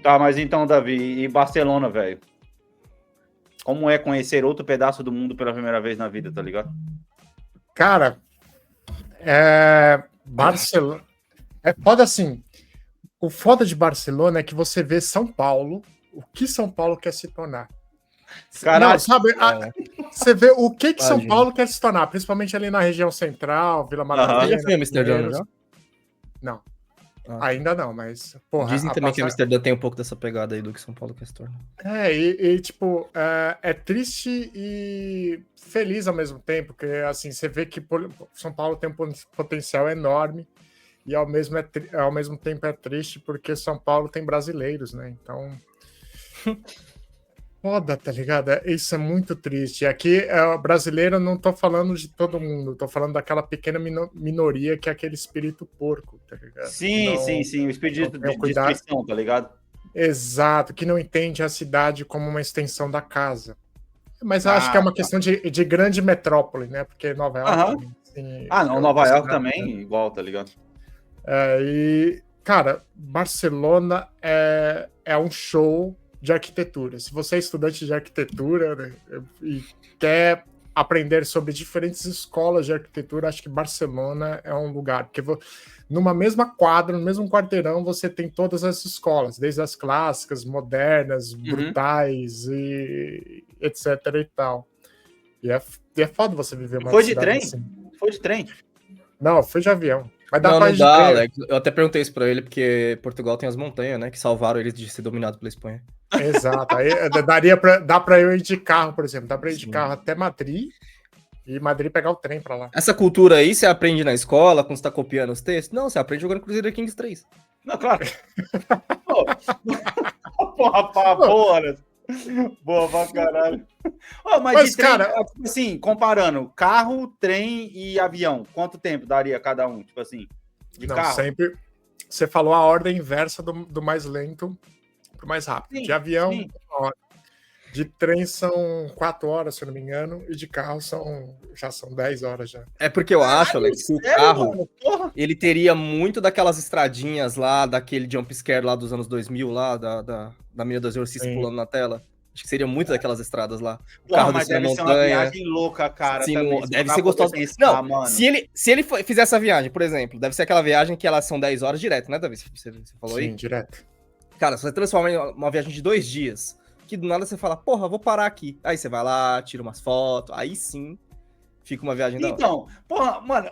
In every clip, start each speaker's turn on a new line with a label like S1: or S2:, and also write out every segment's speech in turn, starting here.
S1: Tá, mas então, Davi, e Barcelona, velho? Como é conhecer outro pedaço do mundo pela primeira vez na vida, tá ligado?
S2: Cara, Barcelona. É foda assim. O foda de Barcelona é que você vê São Paulo, o que São Paulo quer se tornar.
S1: Caralho,
S2: Não, sabe? Você vê o que São
S3: Imagina.
S2: Paulo quer se tornar, principalmente ali na região central, Vila Madalena.
S3: Você já foi em Amsterdã,
S2: Pinheiros.
S3: já?
S2: Não,
S3: Ah.
S2: ainda não, mas. Porra,
S3: Dizem também que Amsterdã tem um pouco dessa pegada aí do que São Paulo quer se tornar.
S2: Tipo, é triste e feliz ao mesmo tempo, porque assim, você vê que São Paulo tem um potencial enorme e ao mesmo tempo é triste porque São Paulo tem brasileiros, né? Então, foda, tá ligado? Isso é muito triste. Aqui, brasileiro, eu não tô falando de todo mundo, tô falando daquela pequena minoria que é aquele espírito porco, tá ligado?
S1: Sim, o espírito de destruição, tá ligado?
S2: Exato, que não entende a cidade como uma extensão da casa. Mas eu acho que é uma questão de grande metrópole, né? Porque Nova York... Assim,
S1: não, Nova York também, igual, tá ligado?
S2: Cara, Barcelona é um show de arquitetura. Se você é estudante de arquitetura, né, e quer aprender sobre diferentes escolas de arquitetura, acho que Barcelona é um lugar. Porque numa mesma quadra, no mesmo quarteirão, você tem todas as escolas, desde as clássicas, modernas, brutais, e etc e tal. E é foda você viver uma
S1: Foi de
S2: cidade
S1: trem?
S2: assim.
S1: Foi de trem?
S2: Não, foi de avião. Mas dá
S3: Não,
S2: pra
S3: não
S2: ir de
S3: dá,
S2: trem.
S3: Alex. Eu até perguntei isso pra ele, porque Portugal tem as montanhas, né? Que salvaram eles de ser dominado pela Espanha.
S2: Exato. Aí dá pra eu ir de carro, por exemplo. Dá pra ir de carro até Madrid e Madrid pegar o trem pra lá.
S3: Essa cultura aí você aprende na escola, quando você tá copiando os textos? Não, você aprende jogando Crusader Kings 3.
S1: Não, claro. Porra, boa pra caralho. Mas de trem,
S2: cara,
S1: assim, comparando carro, trem e avião, quanto tempo daria cada um? Tipo assim, de carro?
S2: Sempre. Você falou a ordem inversa do mais lento pro mais rápido.
S1: Sim,
S2: de avião,
S1: sim.
S2: 1 hora. De trem são 4 horas, se eu não me engano, e de carro já são 10 horas já.
S3: É porque eu acho, Alex, que o carro, ele teria muito daquelas estradinhas lá, daquele jumpscare lá dos anos 2000, lá, da menina do exorcista pulando na tela. Acho que seria muito daquelas estradas lá. O carro
S1: mas
S3: deve
S1: ser uma viagem louca, cara.
S3: Sim,
S1: também,
S3: deve ser gostoso. Não, mano. Se ele fizer essa viagem, por exemplo, deve ser aquela viagem que elas são 10 horas direto, né, Davi? Você falou aí?
S2: Sim, direto.
S3: Cara, você transforma em uma viagem de 2 dias, que do nada você fala, porra, vou parar aqui. Aí você vai lá, tira umas fotos, aí sim fica uma viagem da hora.
S1: Então, porra, mano,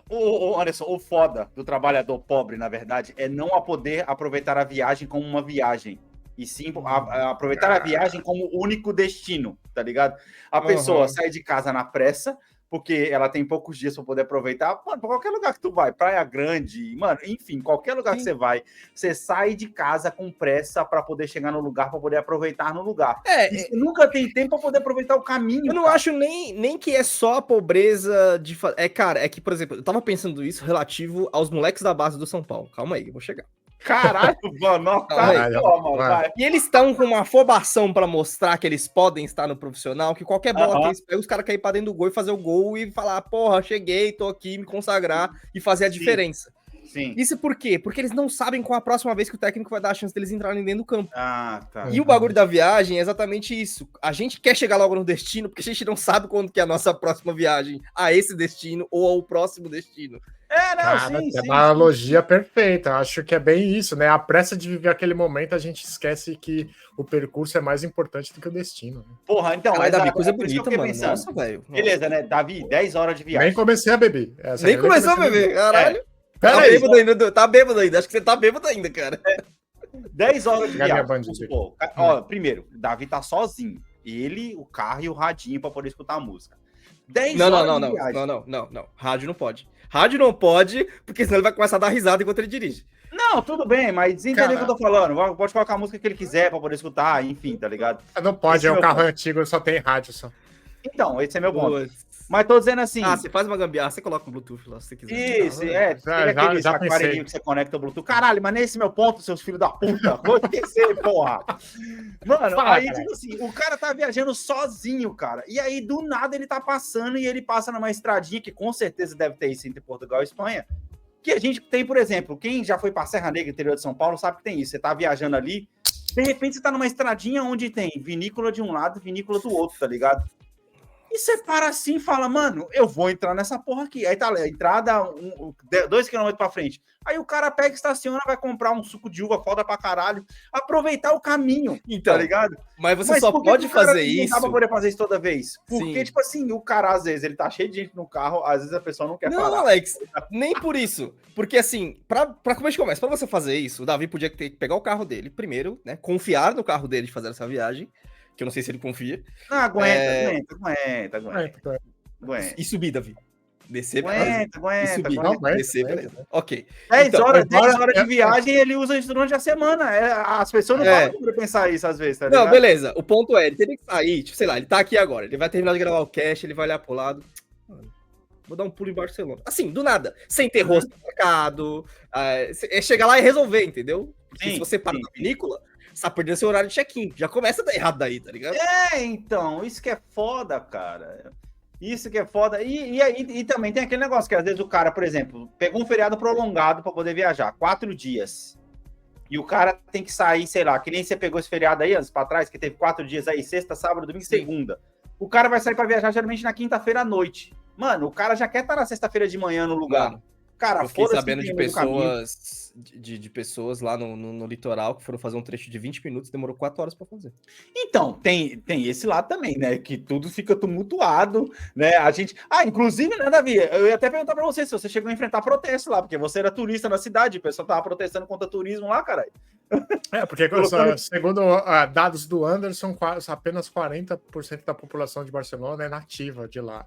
S1: Anderson, o foda do trabalhador pobre, na verdade, é não poder aproveitar a viagem como uma viagem. E sim aproveitar a viagem como único destino, tá ligado? A pessoa sai de casa na pressa, porque ela tem poucos dias para poder aproveitar. Mano, pra qualquer lugar que tu vai, Praia Grande, mano, enfim, qualquer lugar que você vai, você sai de casa com pressa para poder chegar no lugar, para poder aproveitar no lugar. E você nunca tem tempo para poder aproveitar o caminho.
S3: Eu não acho nem que é só a pobreza de... Cara, é que, por exemplo, eu tava pensando isso relativo aos moleques da base do São Paulo. Calma aí, eu vou chegar.
S1: Caralho, mano, vai.
S3: E eles estão com uma afobação pra mostrar que eles podem estar no profissional, que qualquer bola que eles pegam, os caras caem pra dentro do gol e fazer o gol e falar, porra, cheguei, tô aqui, me consagrar e fazer a diferença.
S1: Sim.
S3: Isso por quê? Porque eles não sabem qual a próxima vez que o técnico vai dar a chance deles entrarem dentro do campo.
S1: Tá.
S3: E o bagulho da viagem é exatamente isso. A gente quer chegar logo no destino, porque a gente não sabe quando que é a nossa próxima viagem a esse destino ou ao próximo destino.
S2: Sim. Uma analogia perfeita. Acho que é bem isso, né? A pressa de viver aquele momento, a gente esquece que o percurso é mais importante do que o destino. Né?
S1: Porra, então...
S3: Davi, coisa bonita, mano. Nossa, velho.
S1: Beleza, né? Davi, 10 horas de viagem.
S2: Nem comecei a beber.
S3: Nem começou a beber, caralho. Tá bêbado ainda. Acho que você tá bêbado ainda, cara.
S1: 10 horas de viagem. Primeiro, Davi tá sozinho. Ele, o carro e o radinho pra poder escutar a música. 10 horas de viagem.
S3: Não. Rádio não pode. Rádio não pode, porque senão ele vai começar a dar risada enquanto ele dirige.
S1: Não, tudo bem, mas entendeu o que eu tô falando. Pode colocar a música que ele quiser pra poder escutar, enfim, tá ligado?
S2: Não pode, o carro antigo, só tem rádio só.
S1: Então, esse é meu ponto. Mas tô dizendo assim...
S3: você faz uma gambiarra, você coloca um Bluetooth lá, se você quiser.
S1: Isso, aquele aparelhinho que você conecta o Bluetooth. Caralho, mas nesse meu ponto, seus filhos da puta, vou esquecer, porra. Mano, aí, tipo assim, o cara tá viajando sozinho, cara. E aí, do nada, ele tá passando e ele passa numa estradinha que com certeza deve ter isso entre Portugal e Espanha. Que a gente tem, por exemplo, quem já foi pra Serra Negra, interior de São Paulo, sabe que tem isso. Você tá viajando ali, De repente você tá numa estradinha onde tem vinícola de um lado e vinícola do outro, tá ligado? E você para assim e fala, mano, eu vou entrar nessa porra aqui. Aí tá, a entrada 2 km pra frente. Aí o cara pega, estaciona, vai comprar um suco de uva foda pra caralho. Aproveitar o caminho,
S3: então,
S1: tá ligado?
S3: Mas você só pode fazer isso...
S1: Não dá pra poder fazer isso toda vez. Porque,
S3: Sim.
S1: tipo assim, o cara, às vezes, ele tá cheio de gente no carro, às vezes a pessoa não quer parar.
S3: Não, Alex, nem por isso. Porque, assim, pra começo de conversa, pra você fazer isso, o Davi podia ter que pegar o carro dele primeiro, né? Confiar no carro dele de fazer essa viagem, que eu não sei se ele confia.
S1: Não, aguenta.
S3: E subir, Davi. Descer,
S1: aguenta.
S3: E subir,
S2: Não, aguenta,
S3: descer,
S2: aguenta.
S3: beleza. Ok.
S1: 10
S3: Então,
S1: horas
S2: agora-
S1: de viagem, ele usa isso durante a semana. As pessoas não param pra pensar isso às vezes, tá ligado?
S3: Não, beleza. O ponto é, ele teria que sair, tipo, sei lá, ele tá aqui agora, ele vai terminar de gravar o cast, ele vai olhar pro lado. Mano, vou dar um pulo em Barcelona. Assim, do nada. Sem ter rosto marcado. É chegar lá e resolver, entendeu? Porque
S1: Sim,
S3: se você para
S1: sim.
S3: na vinícola, você tá perdendo seu horário de check-in. Já começa a dar errado daí, tá ligado?
S1: Então, isso que é foda, cara. Isso que é foda. E também tem aquele negócio que às vezes o cara, por exemplo, pegou um feriado prolongado pra poder viajar, 4 dias. E o cara tem que sair, sei lá, que nem você pegou esse feriado aí anos pra trás, que teve 4 dias aí, sexta, sábado, domingo e segunda. O cara vai sair pra viajar geralmente na quinta-feira à noite. Mano, o cara já quer estar na sexta-feira de manhã no lugar.
S3: Mano,
S1: Cara,
S3: eu fiquei
S1: foda-se
S3: sabendo
S1: que
S3: de
S1: tem no caminho.
S3: pessoas de pessoas lá no litoral que foram fazer um trecho de 20 minutos, demorou 4 horas pra fazer.
S1: Então, tem esse lado também, né? Que tudo fica tumultuado, né? A gente. Inclusive, né, Davi? Eu ia até perguntar pra você se você chegou a enfrentar protesto lá, porque você era turista na cidade, o pessoal tava protestando contra turismo lá, caralho.
S2: Porque, segundo dados do Anderson, apenas 40% da população de Barcelona é nativa de lá.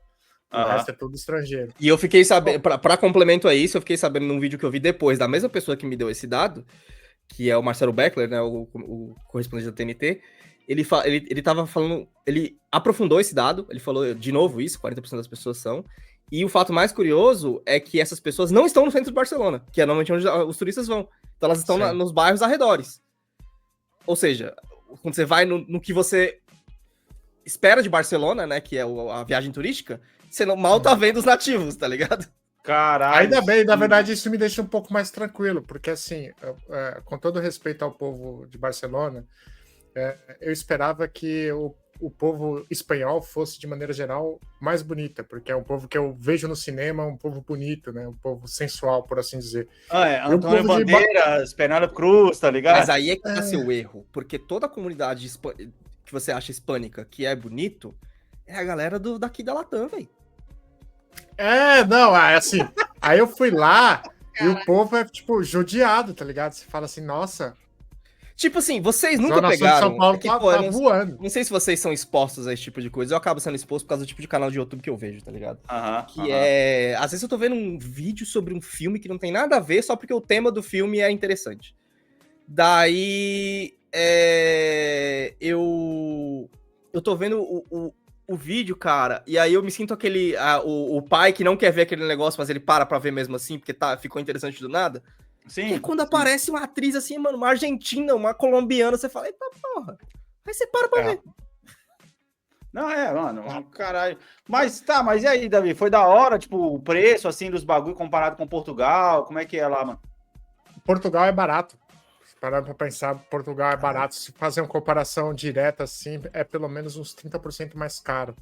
S2: O resto é tudo estrangeiro.
S3: E eu fiquei sabendo, pra complemento a isso, eu fiquei sabendo num vídeo que eu vi depois, da mesma pessoa que me deu esse dado, que é o Marcelo Beckler, né, o correspondente da TNT, ele tava falando, ele aprofundou esse dado, ele falou de novo isso, 40% das pessoas são, e o fato mais curioso é que essas pessoas não estão no centro de Barcelona, que é normalmente onde os turistas vão, então elas estão nos bairros arredores. Ou seja, quando você vai no que você espera de Barcelona, né, que é a viagem turística, você mal tá vendo os nativos, tá ligado?
S1: Caralho.
S2: Ainda bem, na verdade, isso me deixa um pouco mais tranquilo, porque assim, com todo respeito ao povo de Barcelona, eu esperava que o povo espanhol fosse, de maneira geral, mais bonita, porque é um povo que eu vejo no cinema, um povo bonito, né? Um povo sensual, por assim dizer.
S1: Antônio Bandeiras, Penélope Cruz, tá ligado?
S3: Mas aí é que tá seu erro, porque toda a comunidade que você acha hispânica que é bonito, é a galera daqui da Latam, velho.
S2: Assim, aí eu fui lá e o povo é, tipo, judiado, tá ligado? Você fala assim, nossa...
S3: Tipo assim, vocês nunca
S2: Zona
S3: pegaram...
S2: Sul de São Paulo tá voando.
S3: Não sei se vocês são expostos a esse tipo de coisa, eu acabo sendo exposto por causa do tipo de canal de YouTube que eu vejo, tá ligado? É... Às vezes eu tô vendo um vídeo sobre um filme que não tem nada a ver, só porque o tema do filme é interessante. Daí... Eu tô vendo o vídeo, cara, e aí eu me sinto aquele... o pai que não quer ver aquele negócio, mas ele para pra ver mesmo assim, porque ficou interessante do nada.
S1: Sim.
S3: E quando aparece uma atriz assim, mano, uma argentina, uma colombiana, você fala, eita porra. Aí você para pra ver.
S1: Não, mano, caralho. Mas e aí, Davi? Foi da hora, tipo, o preço, assim, dos bagulho comparado com Portugal? Como é que é lá, mano?
S2: Portugal é barato. Parando pra pensar, Portugal é barato. Se fazer uma comparação direta, assim, é pelo menos uns 30% mais caro.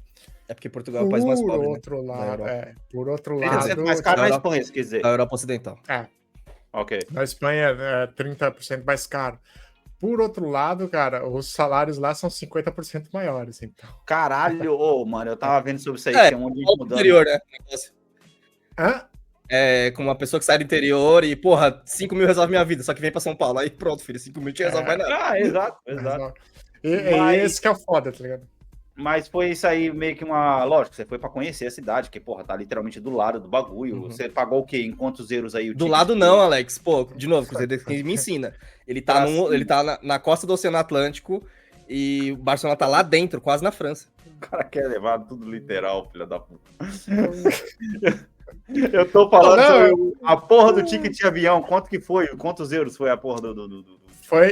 S3: É porque Portugal é o país mais pobre,
S2: outro lado, por outro
S1: 30%
S2: lado...
S1: mais caro na Espanha, se quiser.
S3: Da Europa Ocidental.
S1: Ok.
S2: Na Espanha é 30% mais caro. Por outro lado, cara, os salários lá são 50% maiores, então.
S1: Caralho, mano, eu tava vendo sobre isso aí. Tem um monte de
S3: interior, né?
S2: Hã?
S3: Com uma pessoa que sai do interior e, porra, 5 mil resolve minha vida, só que vem pra São Paulo. Aí pronto, filho, 5 mil te resolve mais nada.
S1: Exato.
S2: Esse que é o foda, tá ligado?
S1: Mas foi isso aí meio que uma... Lógico, você foi pra conhecer a cidade, que, porra, tá literalmente do lado do bagulho. Você pagou o quê? Em quantos euros aí?
S3: Do lado não, Alex. Pô, de novo, você me ensina. Ele tá, ele tá na costa do Oceano Atlântico e o Barcelona tá lá dentro, quase na França.
S1: O cara quer levar tudo literal, filha da puta. Eu tô falando sobre a porra do ticket de avião. Quanto que foi? Quantos euros foi a porra do...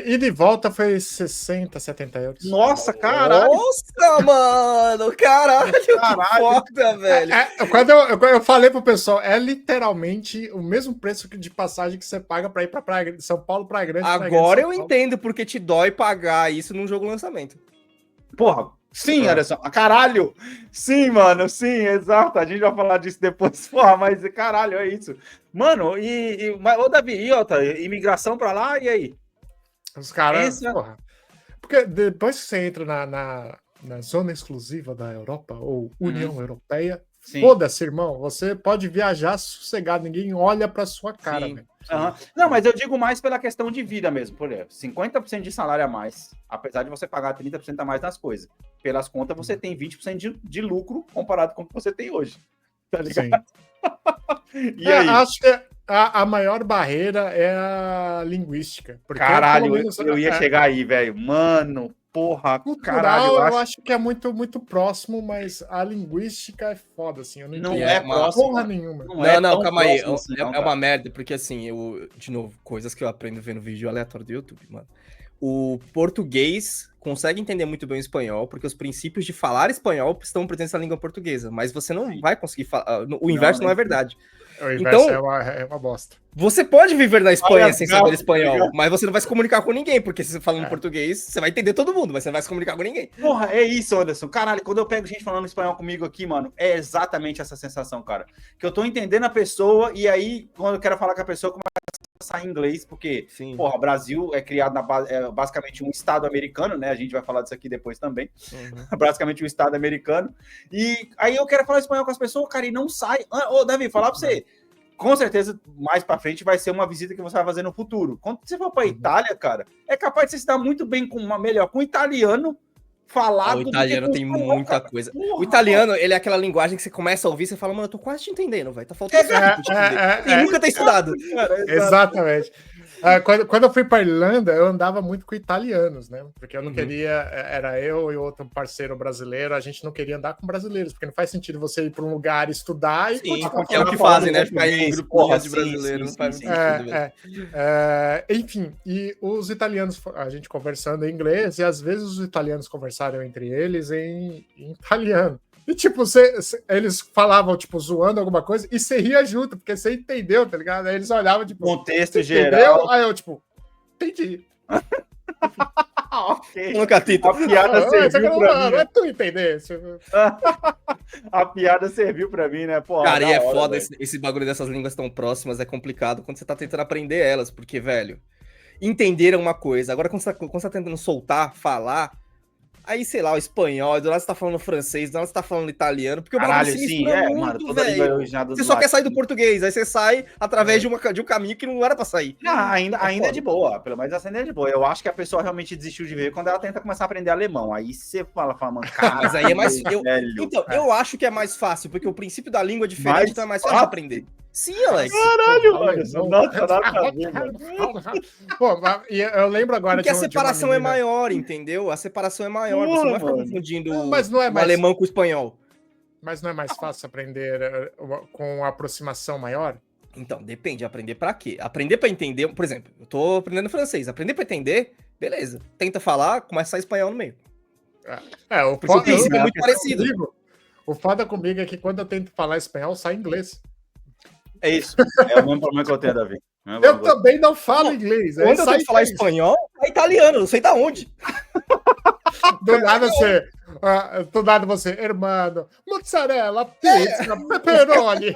S2: E de volta foi 60, 70 euros.
S1: Nossa, caralho!
S3: Nossa, mano! Caralho, que foda, velho!
S2: Quando eu falei pro pessoal, é literalmente o mesmo preço de passagem que você paga pra ir pra Praia, São Paulo, Praia Grande.
S3: Agora eu entendo porque te dói pagar isso num jogo lançamento.
S1: Porra, sim, Anderson. Caralho! Sim, mano, sim, exato. A gente vai falar disso depois. Porra, mas caralho, é isso. Mano, ô Davi, e outra, imigração pra lá, e aí?
S2: Os caras, porra. Porque depois que você entra na zona exclusiva da Europa, ou União Europeia, foda-se, irmão, você pode viajar sossegado, ninguém olha pra sua cara, velho.
S1: Não, mas eu digo mais pela questão de vida mesmo, por exemplo, 50% de salário a mais, apesar de você pagar 30% a mais nas coisas. Pelas contas, você tem 20% de lucro comparado com o que você tem hoje. Tá ligado?
S2: E aí? Acho que a maior barreira é a linguística. Porque
S1: caralho, menos, eu ia chegar aí, velho. Mano, porra,
S2: cultural, caralho. Eu acho que é muito, muito próximo, mas a linguística é foda, assim. Eu
S1: não é próximo.
S2: Porra nenhuma.
S3: Não, calma aí. Assim, é uma merda, porque assim, de novo, coisas que eu aprendo vendo vídeo aleatório do YouTube, mano. O português consegue entender muito bem o espanhol, porque os princípios de falar espanhol estão presentes na língua portuguesa, mas você não vai conseguir falar. O inverso não é verdade.
S2: O inverso é uma bosta.
S3: Você pode viver na Espanha sem saber espanhol, mas você não vai se comunicar com ninguém, porque se você falando português, você vai entender todo mundo, mas você não vai se comunicar com ninguém.
S1: Porra, é isso, Anderson. Caralho, quando eu pego gente falando espanhol comigo aqui, mano, é exatamente essa sensação, cara. Que eu tô entendendo a pessoa, e aí, quando eu quero falar com a pessoa, começa a sair em inglês, porque, porra, o Brasil é criado basicamente um estado americano, né? A gente vai falar disso aqui depois também. Basicamente um estado americano. E aí eu quero falar espanhol com as pessoas, cara, e não sai. Ô, Davi, falar pra você. Com certeza, mais pra frente, vai ser uma visita que você vai fazer no futuro. Quando você for pra Itália, cara, é capaz de você se dar muito bem com o italiano falado.
S3: O italiano tem muita coisa. Porra, o italiano, ele é aquela linguagem que você começa a ouvir e você fala, mano, eu tô quase te entendendo, velho. Tá faltando e nunca tem estudado.
S2: Exatamente. Quando eu fui para Irlanda, eu andava muito com italianos, né? Porque eu não queria, era eu e outro parceiro brasileiro, a gente não queria andar com brasileiros, porque não faz sentido você ir para um lugar estudar e
S3: continuar. É o que fazem, né? Ficar em grupinhos de brasileiros, não faz sentido.
S2: Enfim, e os italianos, a gente conversando em inglês, e às vezes os italianos conversaram entre eles em italiano. E, tipo, eles falavam, tipo, zoando alguma coisa, e você ria junto, porque você entendeu, tá ligado? Aí eles olhavam, tipo...
S1: Contexto geral.
S2: Aí eu, tipo, entendi.
S1: Ok.
S3: Nunca tito.
S1: A piada serviu pra mim.
S2: Não é tu entender.
S1: A piada serviu pra mim, né? Pô,
S3: cara, e é foda, esse bagulho dessas línguas tão próximas é complicado quando você tá tentando aprender elas, porque, velho, entender é uma coisa. Agora, quando você tá tentando soltar, falar... Aí, sei lá, o espanhol, do lado você tá falando francês, do lado você tá falando italiano, porque o bagulho se mistura muito, velho. Você só quer sair do português, aí você sai através de um caminho que não era pra sair.
S1: Ainda é de boa, pelo menos ainda é de boa. Eu acho que a pessoa realmente desistiu de ver quando ela tenta começar a aprender alemão. Aí você fala, mano, cara...
S3: Mas aí é mais... Eu acho que é mais fácil, porque o princípio da língua é diferente, então é mais fácil de aprender. Sim, Alex.
S1: Caralho, Anderson. Nossa,
S2: pô, eu lembro agora
S3: porque a separação é maior, entendeu? A separação é maior. Você não vai ficar confundindo o alemão com o espanhol.
S2: Mas não é mais fácil aprender com aproximação maior?
S3: Então, depende. Aprender pra quê? Aprender pra entender... Por exemplo, eu tô aprendendo francês. Aprender pra entender, beleza. Tenta falar, começa a sair espanhol no meio.
S2: O princípio é muito parecido. O foda comigo é que quando eu tento falar espanhol, sai inglês.
S1: É isso. É o mesmo problema que eu tenho, Davi.
S2: Eu também não falo inglês.
S3: Quando eu tento falar espanhol, é italiano, não sei da onde.
S2: Do nada você... do nada você, hermano, mozzarella, pizza, pepperoni.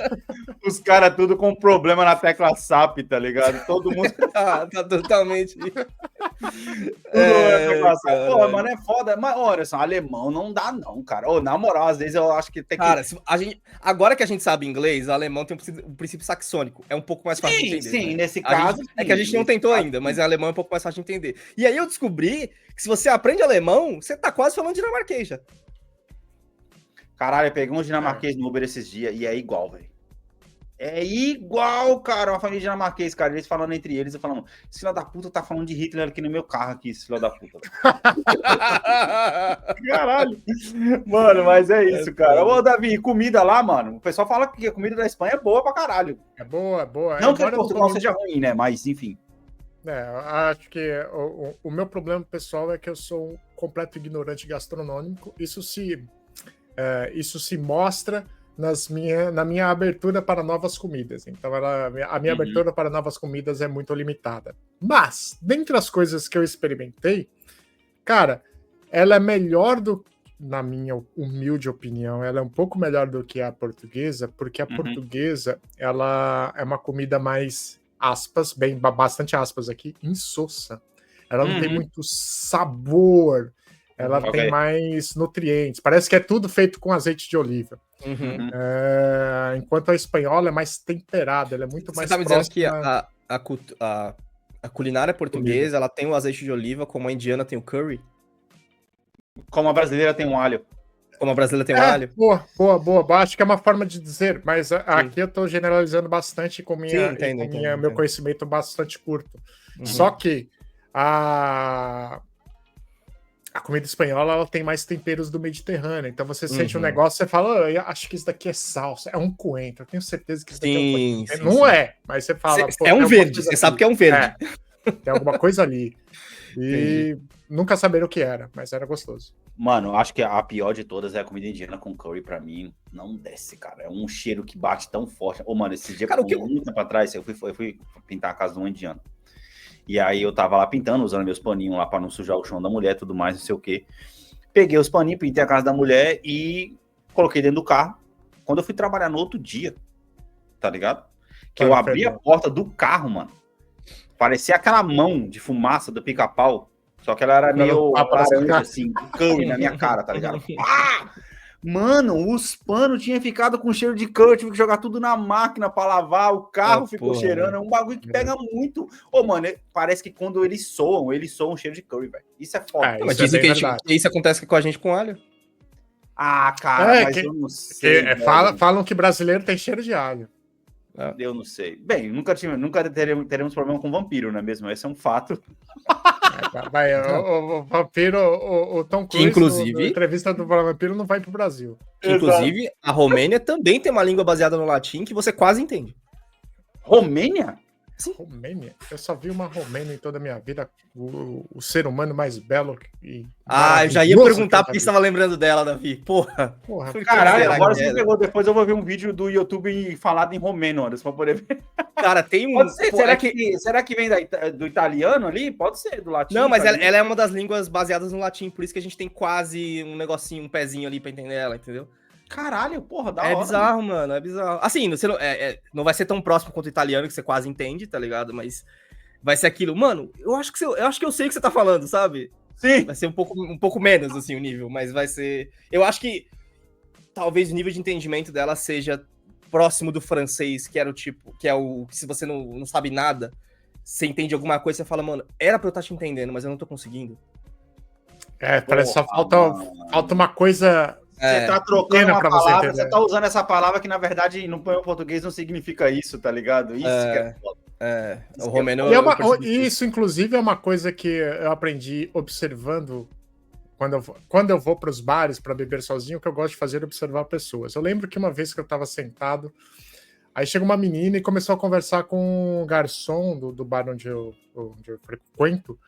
S1: Os caras tudo com problema na tecla SAP, tá ligado? Todo mundo...
S3: tá totalmente...
S1: Pô, mano, é foda. Mas, olha só, alemão não dá não, cara. Na moral, às vezes eu acho que tem que...
S3: Cara, agora que a gente sabe inglês, o alemão tem um princípio saxônico. É um pouco mais fácil de entender.
S1: Sim,
S3: né?
S1: Nesse caso...
S3: É que a gente não tentou ainda, mas o alemão é um pouco mais fácil de entender. E aí eu descobri que se você aprende alemão, você tá quase falando dinamarquês já.
S1: Caralho, eu peguei um dinamarquês no Uber esses dias e é igual, velho. É igual, cara, uma família dinamarquês, cara. Eles falando entre eles, eu falando, esse filho da puta tá falando de Hitler aqui no meu carro, aqui, esse filho da puta. Caralho. Mano, mas é isso, cara. Ô, Davi, comida lá, mano. O pessoal fala que a comida da Espanha é boa pra caralho.
S2: É boa.
S1: Não que Portugal seja ruim, né? Mas, enfim.
S2: Eu acho que o meu problema pessoal é que eu sou um completo ignorante gastronômico. Isso se mostra na minha abertura para novas comidas. Então, a minha abertura para novas comidas é muito limitada. Mas, dentre as coisas que eu experimentei, cara, ela é melhor na minha humilde opinião, ela é um pouco melhor do que a portuguesa, porque a portuguesa, ela é uma comida mais, aspas, bastante aspas aqui, insossa. Ela não tem muito sabor, ela tem mais nutrientes. Parece que é tudo feito com azeite de oliva. Enquanto a espanhola é mais temperada, ela é muito mais próxima.
S3: Você tá me dizendo que a culinária portuguesa, ela tem o azeite de oliva, como a indiana tem o curry?
S1: Como a brasileira tem um alho.
S3: Como a brasileira tem um alho?
S2: Boa. Acho que é uma forma de dizer, mas aqui eu tô generalizando bastante com meu conhecimento bastante curto. Só que a comida espanhola, ela tem mais temperos do Mediterrâneo. Então você sente um negócio, você fala, eu acho que isso daqui é salsa, é um coentro. Eu tenho certeza que isso daqui é um coentro. Não é, mas você fala...
S3: É um verde, você sabe que é um verde.
S2: Tem alguma coisa ali. E nunca saber o que era, mas era gostoso.
S1: Mano, acho que a pior de todas é a comida indiana com curry. Pra mim, não desce, cara. É um cheiro que bate tão forte. Mano, esse dia, muito tempo atrás, eu fui pintar a casa de um indiano. E aí eu tava lá pintando, usando meus paninhos lá pra não sujar o chão da mulher e tudo mais, não sei o quê. Peguei os paninhos, pintei a casa da mulher e coloquei dentro do carro. Quando eu fui trabalhar no outro dia, tá ligado? Que eu abri a porta do carro, mano. Parecia aquela mão de fumaça do pica-pau, só que ela era meio laranja, assim, curry na minha cara, tá ligado? Mano, os panos tinham ficado com cheiro de curry, tive que jogar tudo na máquina pra lavar, o carro ficou cheirando, é um bagulho que pega muito. Mano, parece que quando eles soam um cheiro de curry, velho. Isso é foda.
S3: Mas dizem que isso acontece com a gente com alho.
S1: Cara, mas eu não sei.
S2: Falam que brasileiro tem cheiro de alho.
S1: Eu não sei. Bem, nunca teremos problema com vampiro, não é mesmo? Esse é um fato.
S2: O vampiro, o Tom Cruise,
S3: inclusive,
S2: na entrevista do vampiro, não vai pro Brasil.
S3: Inclusive, a Romênia também tem uma língua baseada no latim que você quase entende.
S1: Romênia?
S2: Sim. Romênia? Eu só vi uma Romênia em toda a minha vida. O ser humano mais belo.
S3: Eu já ia perguntar porque você estava lembrando dela, Davi. Porra.
S1: Caralho, agora você pegou. Depois eu vou ver um vídeo do YouTube falado em romeno, Anderson, pra poder ver.
S3: Cara, tem um...
S1: Pode ser, será que vem do italiano ali? Pode ser, do latim.
S3: Não, mas ela é uma das línguas baseadas no latim, por isso que a gente tem quase um negocinho, um pezinho ali pra entender ela, entendeu?
S1: Caralho, porra, da hora.
S3: É bizarro, mano, é bizarro. Assim, você não vai ser tão próximo quanto o italiano, que você quase entende, tá ligado? Mas vai ser aquilo. Mano, eu acho que eu sei o que você tá falando, sabe?
S1: Sim.
S3: Vai ser um pouco menos, assim, o nível, mas vai ser... Eu acho que talvez o nível de entendimento dela seja próximo do francês, que era o tipo... Que é o... Se você não sabe nada, você entende alguma coisa, você fala, mano, era pra eu estar te entendendo, mas eu não tô conseguindo.
S2: Parece só falta uma coisa...
S1: Você tá trocando uma palavra, você tá usando essa palavra que, na verdade, no português não significa isso, tá ligado? Isso que é foda.
S3: O romeno...
S2: Isso, inclusive, é uma coisa que eu aprendi observando quando eu vou para os bares para beber sozinho, o que eu gosto de fazer é observar pessoas. Eu lembro que uma vez que eu tava sentado, aí chega uma menina e começou a conversar com o garçom do bar onde eu frequento,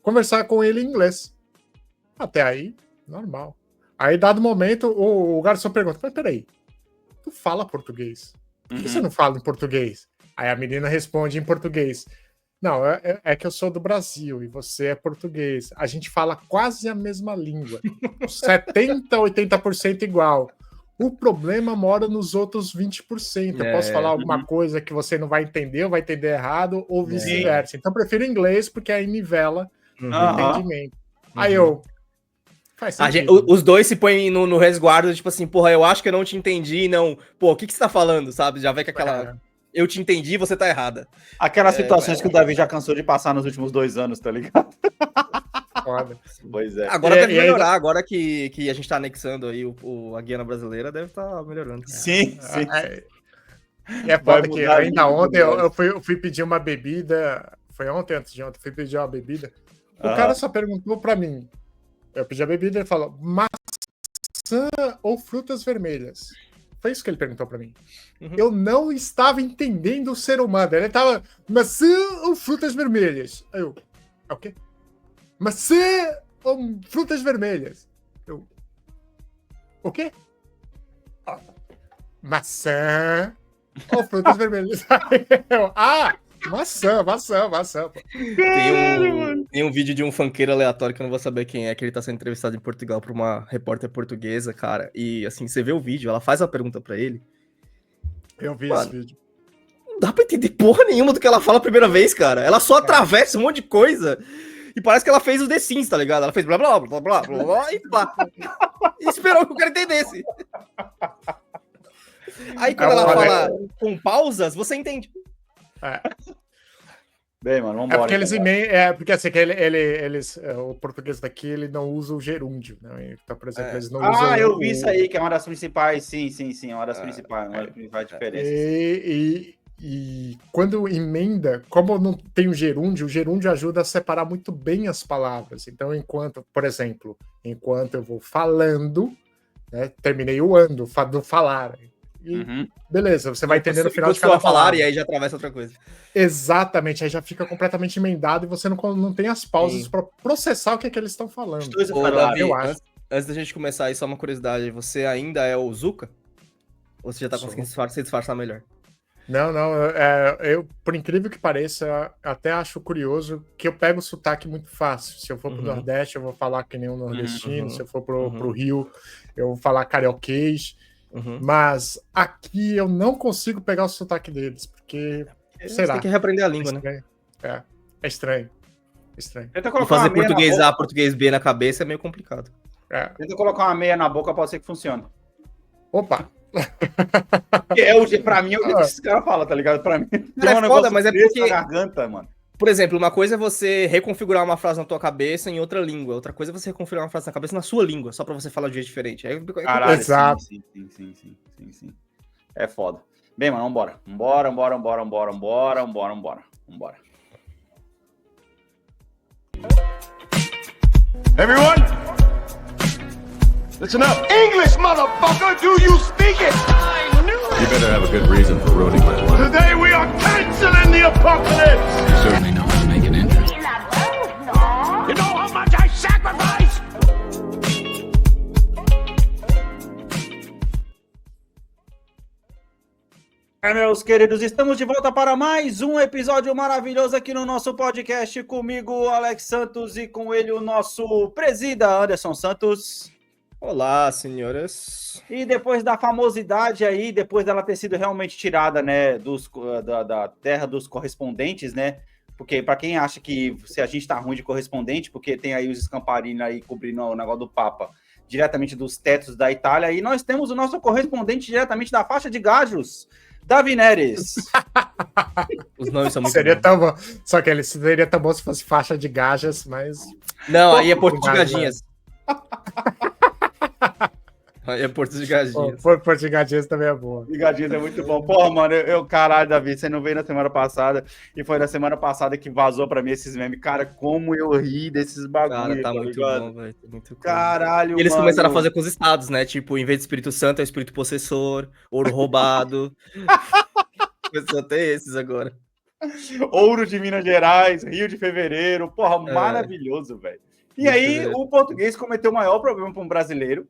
S2: conversar com ele em inglês. Até aí, normal. Aí, dado momento, o garçom pergunta, mas peraí, tu fala português? Por que você não fala em português? Aí a menina responde em português. Não, é que eu sou do Brasil e você é português. A gente fala quase a mesma língua. 70%, 80% igual. O problema mora nos outros 20%. Eu posso falar alguma coisa que você não vai entender, ou vai entender errado, ou vice-versa. Então, eu prefiro inglês, porque aí nivela o entendimento. Aí
S3: os dois se põem no resguardo, tipo assim, porra, eu acho que eu não te entendi, não. Pô, o que você tá falando, sabe? Já vem com aquela... Eu te entendi, você tá errada.
S1: Aquelas situações que o Davi já cansou de passar nos últimos 2 anos, tá ligado?
S2: Foda.
S1: Pois é.
S3: Agora deve melhorar, agora que a gente tá anexando aí a Guiana brasileira, deve estar melhorando.
S1: Sim.
S2: É foda que ainda ontem eu fui pedir uma bebida, foi ontem, antes de ontem, fui pedir uma bebida, o cara só perguntou pra mim, eu pedi a bebida e ele falou, maçã ou frutas vermelhas? Foi isso que ele perguntou pra mim.
S3: Uhum.
S2: Eu não estava entendendo o ser humano. Ele tava, maçã ou frutas vermelhas? Aí eu, é o quê? Maçã ou frutas vermelhas? Eu, o quê? Maçã ou frutas vermelhas? Aí eu, maçã.
S3: Tem um vídeo de um funkeiro aleatório que eu não vou saber quem é, que ele tá sendo entrevistado em Portugal por uma repórter portuguesa, cara. E assim, você vê o vídeo, ela faz a pergunta pra ele.
S2: Eu vi
S3: Mano,
S2: esse vídeo.
S3: Não dá pra entender porra nenhuma do que ela fala a primeira vez, cara. Ela só atravessa um monte de coisa. E parece que ela fez o The Sims, tá ligado? Ela fez blá blá blá blá blá blá e pá. E esperou que o cara entendesse. Aí quando ela fala com pausas, você entende.
S1: Bem, mano, vambora.
S2: Porque eles porque assim, o português daqui ele não usa o gerúndio, né? Então, por exemplo, eles não usam.
S1: Eu vi isso aí, que é uma das principais, sim, é uma das principais, uma das principais diferenças.
S2: E quando emenda, como não tem o gerúndio ajuda a separar muito bem as palavras. Então, por exemplo, enquanto eu vou falando, né, terminei o ando, do falar. E beleza, você vai entender no final de cada
S3: falar e aí já atravessa outra coisa.
S2: Exatamente, aí já fica completamente emendado e você não tem as pausas para processar o que eles estão falando.
S3: Ô, Davi, eu acho. Antes da gente começar aí, só uma curiosidade, você ainda é o Zuka? Ou você já tá conseguindo se disfarçar melhor?
S2: Não, eu, por incrível que pareça, até acho curioso que eu pego o sotaque muito fácil. Se eu for pro Nordeste, eu vou falar que nem um nordestino. Se eu for pro Rio, eu vou falar carioquês. Mas aqui eu não consigo pegar o sotaque deles, porque, sei lá.
S3: Tem que reaprender a língua, né?
S2: É estranho.
S3: E fazer português A, português B na cabeça é meio complicado.
S1: Tenta colocar uma meia na boca, pode ser que funcione.
S2: Opa!
S1: Pra mim é o que esses caras falam, tá ligado? Pra mim
S3: é foda, mas é porque...
S1: na garganta, mano.
S3: Por exemplo, uma coisa é você reconfigurar uma frase na tua cabeça em outra língua. Outra coisa é você reconfigurar uma frase na cabeça na sua língua, só pra você falar de um jeito diferente.
S1: Caralho,
S2: exato.
S1: Sim. É foda. Bem, mano, vambora. Vambora.
S4: Everyone, listen up. English, motherfucker, do you speak it?
S5: You better have a good reason for ruining my life.
S4: Today we are canceling the apocalypse.
S5: You certainly know how to make an entrance.
S4: You know how much I sacrifice?
S1: Meus queridos, estamos de volta para mais um episódio maravilhoso aqui no nosso podcast. Comigo, Alex Santos, e com ele o nosso presida, Anderson Santos.
S3: Olá, senhoras.
S1: E depois da famosidade aí, depois dela ter sido realmente tirada, né, da terra dos correspondentes, né? Porque para quem acha que se a gente tá ruim de correspondente, porque tem aí os Scamparini aí cobrindo o negócio do Papa, diretamente dos tetos da Itália, e nós temos o nosso correspondente diretamente da faixa de Gajos, Davi Neres.
S3: Os nomes são muito
S2: Seria tão bom. Só que ele seria tão bom se fosse faixa de Gajas, mas...
S3: Não, aí é Porto de Gadinhas. Aí é Porto de Gadinhas.
S2: Porto de Gadinhas também é boa.
S1: De Gadinhas é muito bom. Porra, mano, caralho, Davi, você não veio na semana passada, e foi na semana passada que vazou pra mim esses memes. Cara, como eu ri desses bagulho.
S3: Cara, tá muito bom, velho. Muito
S1: caralho,
S3: e eles
S1: mano.
S3: começaram a fazer com os estados, né? Tipo, em vez de Espírito Santo, é o Espírito Possessor, Ouro Roubado. Começou a ter esses agora.
S1: Ouro de Minas Gerais, Rio de Fevereiro. Porra, maravilhoso, velho. E aí, o português cometeu o maior problema para um brasileiro,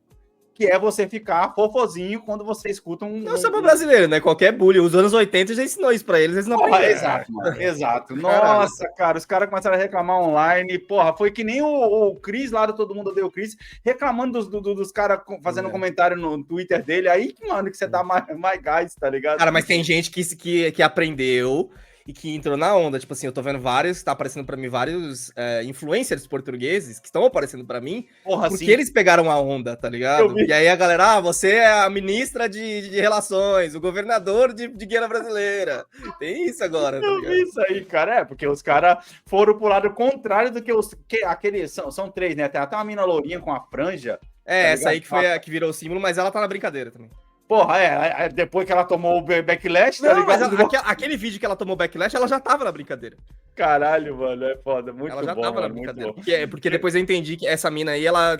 S1: que é você ficar fofozinho quando você escuta um...
S3: Não só para brasileiro, né? Qualquer bullying. Os anos 80 já ensinou isso para eles não aprenderam.
S1: Exato, mano. Exato. Nossa, cara, os caras começaram a reclamar online. Porra, foi que nem o Cris lá do Todo Mundo Odeia o Cris, reclamando dos caras fazendo comentário no Twitter dele. Aí, mano, que você dá mais gás, tá ligado?
S3: Cara, mas tem gente que aprendeu e que entrou na onda. Tipo assim, eu tô vendo tá aparecendo pra mim vários influencers portugueses que estão aparecendo pra mim, porque eles pegaram a onda, tá ligado? E aí a galera, você é a ministra de Relações, o governador de Guiana Brasileira. Tem isso agora, tá ligado?
S1: Eu vi isso aí, cara, porque os caras foram pro lado contrário do que aqueles, são três, né? Tem até uma mina lourinha com a franja.
S3: Essa aí que foi a que virou o símbolo, mas ela tá na brincadeira também.
S1: Porra, depois que ela tomou o backlash, tá ligado?
S3: Mas aquele vídeo que ela tomou backlash, ela já tava na brincadeira.
S1: Caralho, mano, é foda, muito bom.
S3: Ela já tava na brincadeira.
S1: Bom.
S3: Porque depois eu entendi que essa mina aí, ela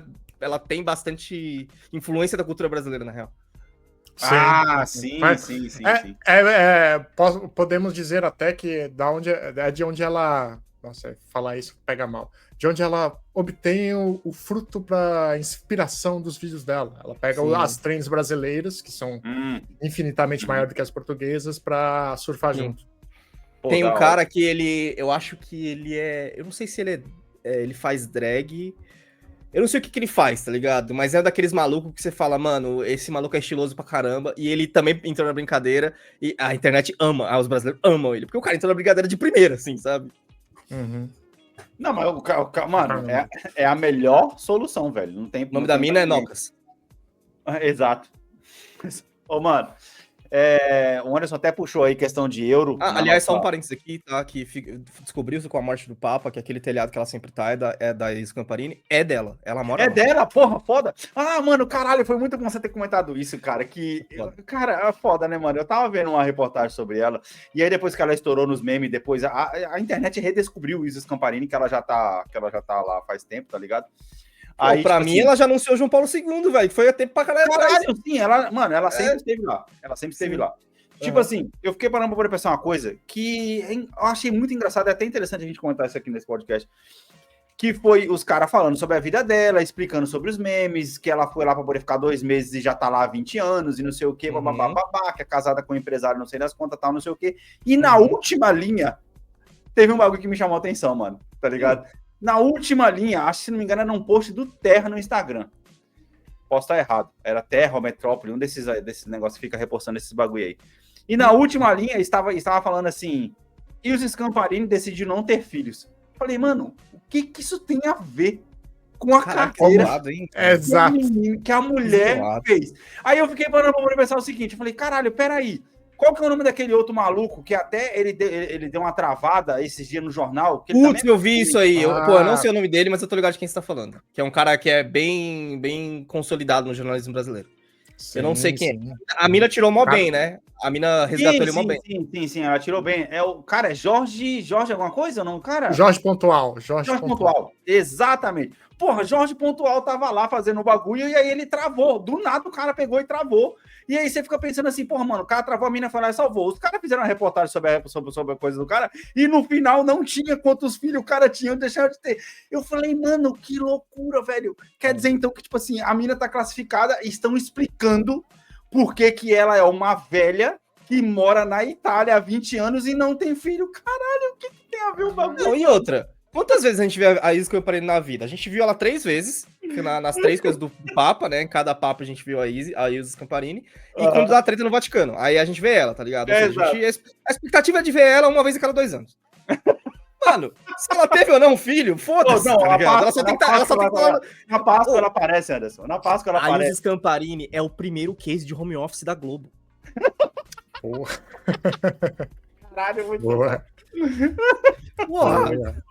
S3: tem bastante influência da cultura brasileira, na real.
S1: Sim.
S2: Podemos dizer até que é de onde ela... Nossa, falar isso pega mal. De onde ela obtém o fruto para inspiração dos vídeos dela. Ela pega as trends brasileiras, que são infinitamente maiores do que as portuguesas, para surfar junto.
S3: Tem um cara que eu acho que ele é... Eu não sei se ele faz drag... Eu não sei o que ele faz, tá ligado? Mas é daqueles malucos que você fala, mano, esse maluco é estiloso pra caramba. E ele também entrou na brincadeira. E a internet ama, os brasileiros amam ele. Porque o cara entrou na brincadeira de primeira, assim, sabe?
S2: Uhum.
S1: Não, mas mano, é a melhor solução, velho. Não tem.
S3: O nome da mina é Nocas.
S1: Exato. Ô, mano, o Anderson até puxou aí questão de euro.
S3: Aliás, só um parênteses aqui, tá? Que descobriu-se com a morte do Papa que aquele telhado que ela sempre tá é da Isis Camparini, é dela. Ela mora lá.
S1: Dela, porra, foda. Mano, caralho, foi muito bom você ter comentado isso, cara. Cara, é foda, né, mano? Eu tava vendo uma reportagem sobre ela, e aí depois que ela estourou nos memes, depois a internet redescobriu Isis Camparini, que ela já tá lá faz tempo, tá ligado?
S3: Aí, pra mim, ela já anunciou João Paulo II, velho. Foi a tempo pra caralho.
S1: Sim, ela sempre esteve lá. Ela sempre esteve lá. Tipo assim, eu fiquei parando pra poder pensar uma coisa que eu achei muito engraçado, é até interessante a gente comentar isso aqui nesse podcast, que foi os caras falando sobre a vida dela, explicando sobre os memes, que ela foi lá pra poder ficar 2 meses e já tá lá há 20 anos, e não sei o quê, babá, que é casada com um empresário, não sei das contas, tal, não sei o quê. E na última linha, teve um bagulho que me chamou a atenção, mano, tá ligado? Na última linha, acho que se não me engano, era um post do Terra no Instagram. Posso estar errado. Era Terra ou Metrópole, um desses negócios que fica repostando esses bagulho aí. E na última linha, estava falando assim, Isis Camparini decidiu não ter filhos. Falei, mano, o que isso tem a ver com a carreira que a mulher fez? Aí eu fiquei parando pra pensar o seguinte, eu falei, caralho, peraí, qual que é o nome daquele outro maluco que até ele deu uma travada esses dias no jornal?
S3: Putz, eu vi isso aí. Eu não sei o nome dele, mas eu tô ligado de quem você tá falando. Que é um cara que é bem, bem consolidado no jornalismo brasileiro. Sim, eu não sei quem é. A mina tirou mó bem, né? A mina resgatou ele mó bem.
S1: Sim, ela tirou bem. O cara é Jorge alguma coisa, não? Cara?
S2: Jorge Pontual.
S1: Jorge Pontual. Exatamente. Porra, Jorge Pontual tava lá fazendo o bagulho e aí ele travou. Do nada o cara pegou e travou. E aí você fica pensando assim, porra, mano, o cara travou, a mina foi lá e salvou. Os caras fizeram uma reportagem sobre a coisa do cara e no final não tinha quantos filhos o cara tinha, deixaram de ter. Eu falei, mano, que loucura, velho. Quer dizer, então, que, tipo assim, a mina tá classificada e estão explicando por que ela é uma velha que mora na Itália há 20 anos e não tem filho. Caralho, o que tem a ver o bagulho?
S3: Não, e outra... Quantas vezes a gente viu a Isis Camparini na vida? A gente viu ela 3 vezes, nas 3 coisas do Papa, né? Em cada Papa a gente viu a Isis Camparini. E quando dá treta no Vaticano, aí a gente vê ela, tá ligado? A expectativa é de ver ela uma vez a cada 2 anos. Mano, se ela teve ou não um filho, foda-se, tá ligado? Ela só tem que estar...
S1: Na Páscoa ela aparece, Anderson. Na Páscoa ela aparece.
S3: A Isis Camparini é o primeiro case de home office da Globo.
S2: Porra.
S1: Caralho, muito
S2: Boa.
S1: Porra.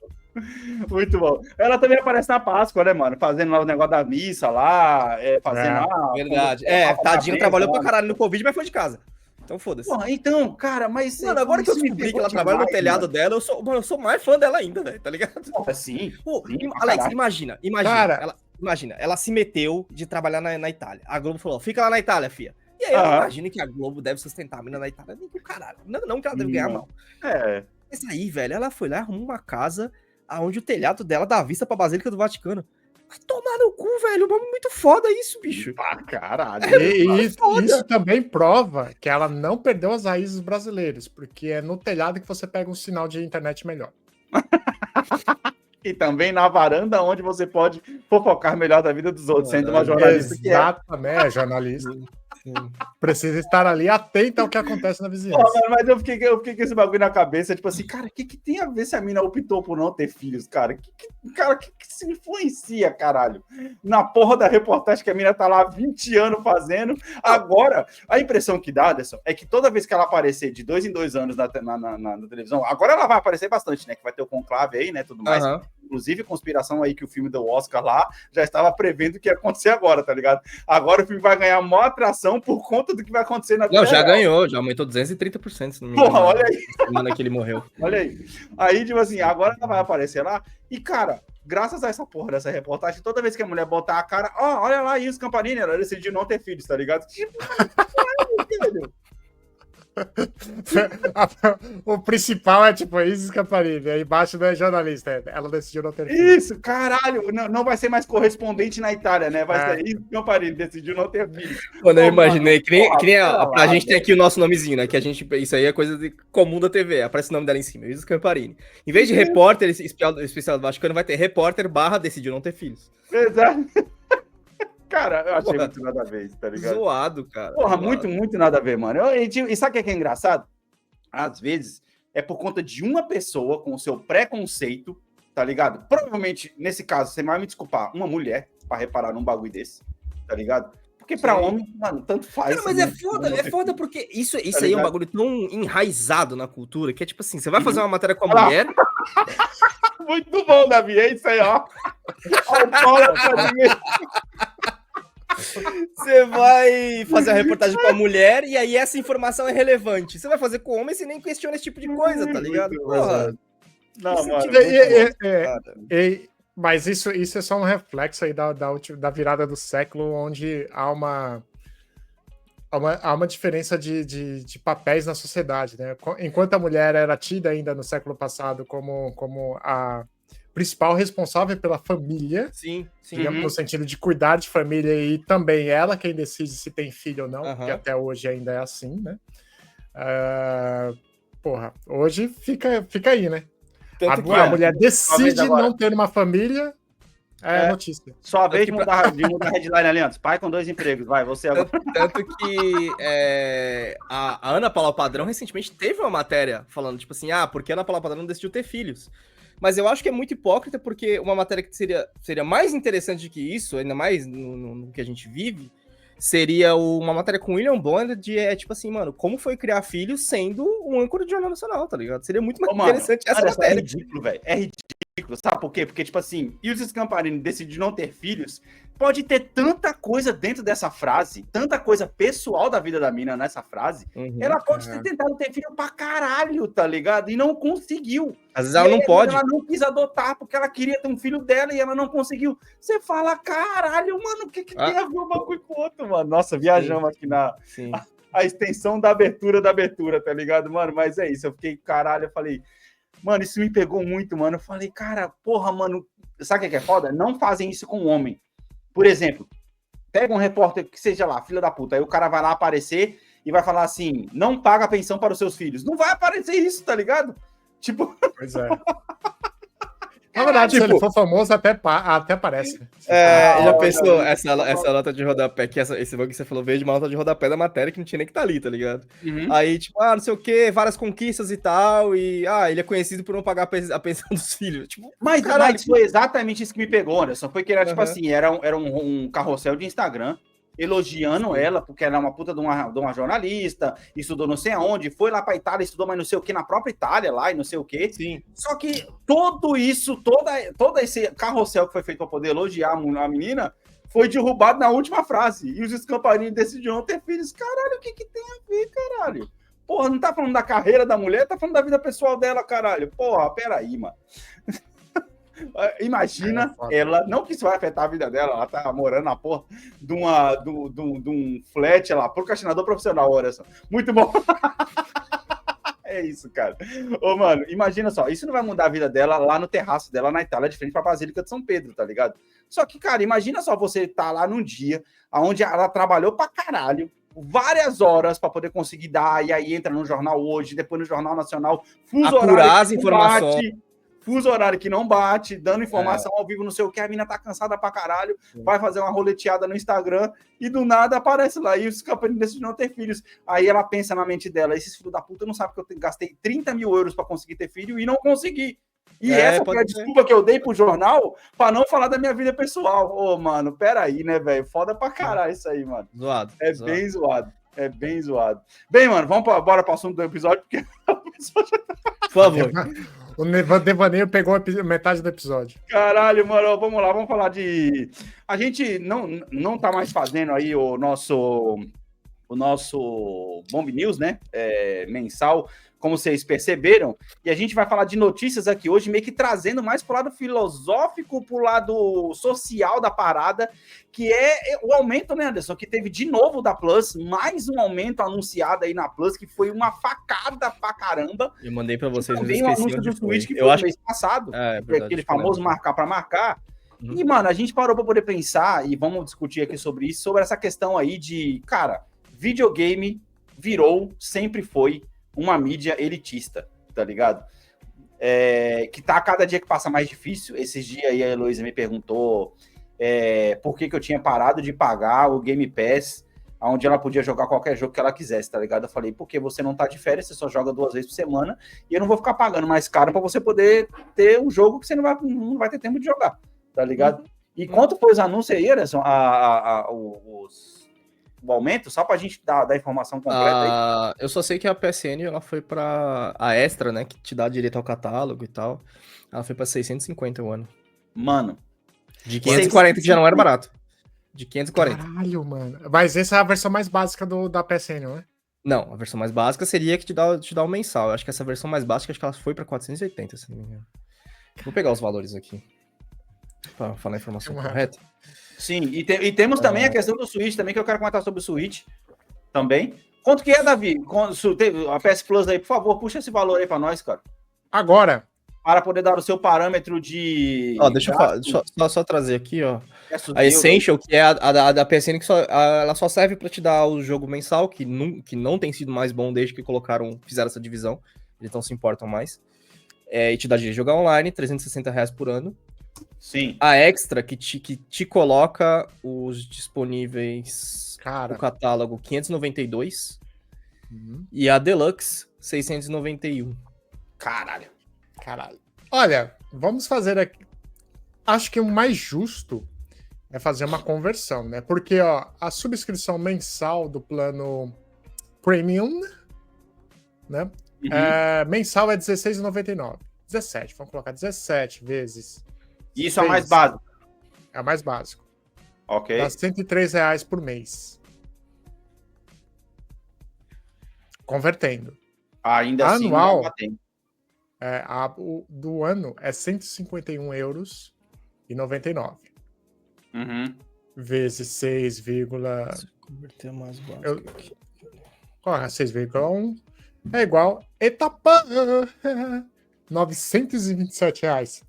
S1: Muito bom. Ela também aparece na Páscoa, né, mano? Fazendo lá o negócio da missa lá, fazendo lá...
S3: Verdade. Tadinho, trabalhou pra caralho no Covid, mas foi de casa. Então foda-se.
S1: Porra, então, cara, mas...
S3: Mano, agora que eu descobri que ela trabalha no telhado dela, eu sou mais fã dela ainda, velho, tá ligado?
S1: Porra, sim.
S3: Pô, Alex, imagina.
S2: Cara...
S3: Ela se meteu de trabalhar na Itália. A Globo falou, fica lá na Itália, fia. E aí eu imagino que a Globo deve sustentar a mina na Itália. Nem pro caralho. Não que ela deve ganhar mal. Mas aí, velho, ela foi lá e arrumou uma casa onde o telhado dela dá vista pra Basílica do Vaticano. Vai tomar no cu, velho. Muito foda isso, bicho.
S1: Caralho.
S2: Isso também prova que ela não perdeu as raízes brasileiras, porque é no telhado que você pega um sinal de internet melhor.
S1: E também na varanda, onde você pode fofocar melhor da vida dos outros, sendo uma jornalista.
S2: Exatamente, jornalista. Sim. Precisa estar ali atento ao que acontece na vizinhança.
S1: Mas eu fiquei com esse bagulho na cabeça, tipo assim, cara, o que tem a ver se a mina optou por não ter filhos, cara? O que se influencia, caralho? Na porra da reportagem que a mina tá lá há 20 anos fazendo. Agora, a impressão que dá, Anderson, é que toda vez que ela aparecer de 2 em 2 anos na televisão, agora ela vai aparecer bastante, né? Que vai ter o conclave aí, né? Tudo mais. Inclusive, conspiração aí que o filme do Oscar lá já estava prevendo o que ia acontecer agora, tá ligado? Agora o filme vai ganhar maior atração por conta do que vai acontecer na vida.
S3: Não, já ganhou, já aumentou 230%, se não me engano.
S1: Porra, olha aí.
S3: Semana que ele morreu.
S1: Olha aí. Aí, tipo assim, agora ela vai aparecer lá. E, cara, graças a essa porra dessa reportagem, toda vez que a mulher botar a cara, olha lá, Isis Scamparini, ela decidiu não ter filhos, tá ligado? Tipo, velho.
S2: O principal é tipo Isis Scamparini, aí embaixo não é jornalista, ela decidiu não ter filho.
S1: Isso, caralho, não vai ser mais correspondente na Itália, né? Vai ser Isis Scamparini, decidiu não ter filhos.
S3: Quando eu imaginei, que nem a gente tem
S1: velho.
S3: aqui o nosso nomezinho, né? Que a gente, isso aí é coisa comum da TV, aparece o nome dela em cima, Isis Scamparini. Em vez de repórter especial do Vaticano, vai ter repórter / decidiu não ter filhos.
S1: Exato. Cara, eu achei muito nada a ver, tá ligado?
S3: Zoado, cara.
S1: Porra,
S3: zoado.
S1: muito nada a ver, mano. E sabe o que é engraçado? Às vezes é por conta de uma pessoa com o seu preconceito, tá ligado? Provavelmente, nesse caso, você vai me desculpar, uma mulher, pra reparar num bagulho desse, tá ligado? Porque pra homem, mano, tanto faz.
S3: Cara, mas é foda porque isso aí é um bagulho tão enraizado na cultura que é tipo assim, você vai fazer uma matéria com a mulher...
S1: Muito bom, Davi, é isso aí, ó.
S3: Você vai fazer a reportagem com a mulher e aí essa informação é relevante. Você vai fazer com o homem, você nem questiona esse tipo de coisa, tá ligado? Porra.
S1: Não,
S3: Isso
S1: mano.
S2: Mas isso é só um reflexo aí da virada do século, onde há uma diferença de papéis na sociedade, né? Enquanto a mulher era tida ainda no século passado como a principal responsável pela família,
S3: Sim.
S2: no sentido de cuidar de família, e também ela quem decide se tem filho ou não, porque até hoje ainda é assim, né? Porra, hoje fica aí, né? A mulher decide não ter uma família, notícia.
S1: Só a vez de mudar a headline ali antes. Pai com 2 empregos, vai, você agora.
S3: Tanto que a Ana Paula Padrão recentemente teve uma matéria falando, tipo assim, porque a Ana Paula Padrão decidiu ter filhos. Mas eu acho que é muito hipócrita, porque uma matéria que seria mais interessante que isso, ainda mais no que a gente vive, seria uma matéria com o William Bonner tipo assim, mano, como foi criar filhos sendo um âncora de jornal nacional, tá ligado? Seria muito mais interessante essa matéria.
S1: É ridículo, velho. É ridículo, sabe por quê? Porque, tipo assim, Isis Scamparini decidiu não ter filhos, pode ter tanta coisa dentro dessa frase, tanta coisa pessoal da vida da mina nessa frase, ela pode ter tentado ter filho pra caralho, tá ligado? E não conseguiu.
S3: Às vezes ela não pode.
S1: Ela não quis adotar porque ela queria ter um filho dela e ela não conseguiu. Você fala, caralho, mano, o que tem a ver um bagulho com o outro, mano? Nossa, viajamos aqui na a extensão da abertura, tá ligado, mano? Mas é isso, eu fiquei, caralho, eu falei, mano, isso me pegou muito, mano. Eu falei, cara, porra, mano, sabe o que é foda? Não fazem isso com o homem. Por exemplo, pega um repórter que seja lá, filha da puta, aí o cara vai lá aparecer e vai falar assim, não paga pensão para os seus filhos. Não vai aparecer isso, tá ligado? Tipo...
S2: Pois é. Na verdade, se ele for famoso, até aparece.
S3: Já pensou essa nota de rodapé, esse bagulho que você falou, veio de uma nota de rodapé da matéria que não tinha nem que tá ali, tá ligado? Aí, tipo, não sei o quê, várias conquistas e tal, e, ele é conhecido por não pagar a pensão dos filhos. Tipo,
S1: mas foi exatamente isso que me pegou, Anderson. Foi que era, tipo assim, era um carrossel de Instagram, elogiando ela, porque ela é uma puta de uma jornalista, estudou não sei aonde, foi lá pra Itália, estudou mais não sei o que, na própria Itália lá, e não sei o que.
S3: Sim.
S1: Só que tudo isso, todo esse carrossel que foi feito pra poder elogiar a menina, foi derrubado na última frase. E os Scamparini decidiram não ter filhos. Caralho, o que tem a ver, caralho? Porra, não tá falando da carreira da mulher, tá falando da vida pessoal dela, caralho. Porra, peraí, mano. Imagina ela, não que isso vai afetar a vida dela, ela tá morando na porra de um flat lá, procrastinador profissional, olha só. Muito bom. É isso, cara. Ô, mano, imagina só, isso não vai mudar a vida dela lá no terraço dela na Itália, de frente pra Basílica de São Pedro, tá ligado? Só que, cara, imagina só você tá lá num dia onde ela trabalhou pra caralho, várias horas para poder conseguir dar, e aí entra no Jornal Hoje, depois no Jornal Nacional,
S3: apurar as informações.
S1: Fuso horário que não bate, dando informação ao vivo, não sei o que, a mina tá cansada pra caralho, vai fazer uma roleteada no Instagram, e do nada aparece lá, e os Scamparini decidem não ter filhos. Aí ela pensa na mente dela, esses filhos da puta não sabem que eu gastei 30 mil euros pra conseguir ter filho, e não consegui. E essa foi a desculpa que eu dei pro jornal pra não falar da minha vida pessoal. Ô, mano, peraí, né, velho? Foda pra caralho isso aí, mano.
S3: Zoado.
S1: Bem zoado. É bem zoado. Bem, mano, bora pro assunto do episódio, porque a pessoa já tá...
S3: Por favor.
S2: O Devaneio pegou metade do episódio.
S1: Caralho, mano, vamos lá, vamos falar de... A gente não tá mais fazendo aí o nosso Bomb News, né, mensal, como vocês perceberam, e a gente vai falar de notícias aqui hoje, meio que trazendo mais pro lado filosófico, pro lado social da parada, que é o aumento, né, Anderson, que teve de novo da Plus, mais um aumento anunciado aí na Plus, que foi uma facada pra caramba.
S3: Eu mandei pra vocês,
S1: também o anúncio do Switch, que foi no mês passado,
S3: verdade,
S1: aquele famoso marcar pra marcar.
S3: Uhum.
S1: E, mano, a gente parou pra poder pensar, e vamos discutir aqui sobre isso, sobre essa questão aí de, cara, videogame sempre foi uma mídia elitista, tá ligado? Que tá a cada dia que passa mais difícil. Esses dias aí a Heloísa me perguntou por que eu tinha parado de pagar o Game Pass, onde ela podia jogar qualquer jogo que ela quisesse, tá ligado? Eu falei, porque você não tá de férias, você só joga 2 vezes por semana, e eu não vou ficar pagando mais caro pra você poder ter um jogo que você não vai ter tempo de jogar, tá ligado? E quanto foi os anúncios aí, Anderson, o aumento, só pra gente dar a informação completa aí?
S3: Eu só sei que a PSN, ela foi pra... A Extra, né, que te dá direito ao catálogo e tal, ela foi pra 650 o ano.
S1: Mano.
S3: De 540, que já não era barato. De 540.
S2: Caralho, mano. Mas essa é a versão mais básica da PSN, não é?
S3: Não, a versão mais básica seria que te dá o mensal. Eu acho que essa versão mais básica, acho que ela foi pra 480, se não me engano. Vou pegar os valores aqui, pra falar a informação correta.
S1: Sim, e temos também a questão do Switch também, que eu quero comentar sobre o Switch também. Quanto que é, Davi? A PS Plus aí, por favor, puxa esse valor aí pra nós, cara.
S2: Agora.
S1: Para poder dar o seu parâmetro de...
S3: Deixa eu só trazer aqui, ó. A Essential, que é a da PSN, que ela só serve pra te dar o jogo mensal, que não tem sido mais bom desde que fizeram essa divisão. Eles não se importam mais. E te dá direito de jogar online, R$360 por ano.
S1: Sim.
S3: A Extra, que te coloca os disponíveis no catálogo 592. E a Deluxe, 691.
S1: Caralho.
S2: Olha, vamos fazer aqui. Acho que o mais justo é fazer uma conversão, né? Porque, ó, a subscrição mensal do plano Premium, né? Mensal é R$16,99. 17, vamos colocar 17 vezes.
S1: Isso é o mais básico.
S2: É o mais básico.
S1: Ok.
S2: Dá R$103 por mês. Convertendo.
S1: Ainda assim,
S2: anual,
S1: não tem.
S2: Do ano é €151,99. Vezes 6,
S3: converter mais básico aqui.
S2: 6,1 é igual. Etapa! R$927.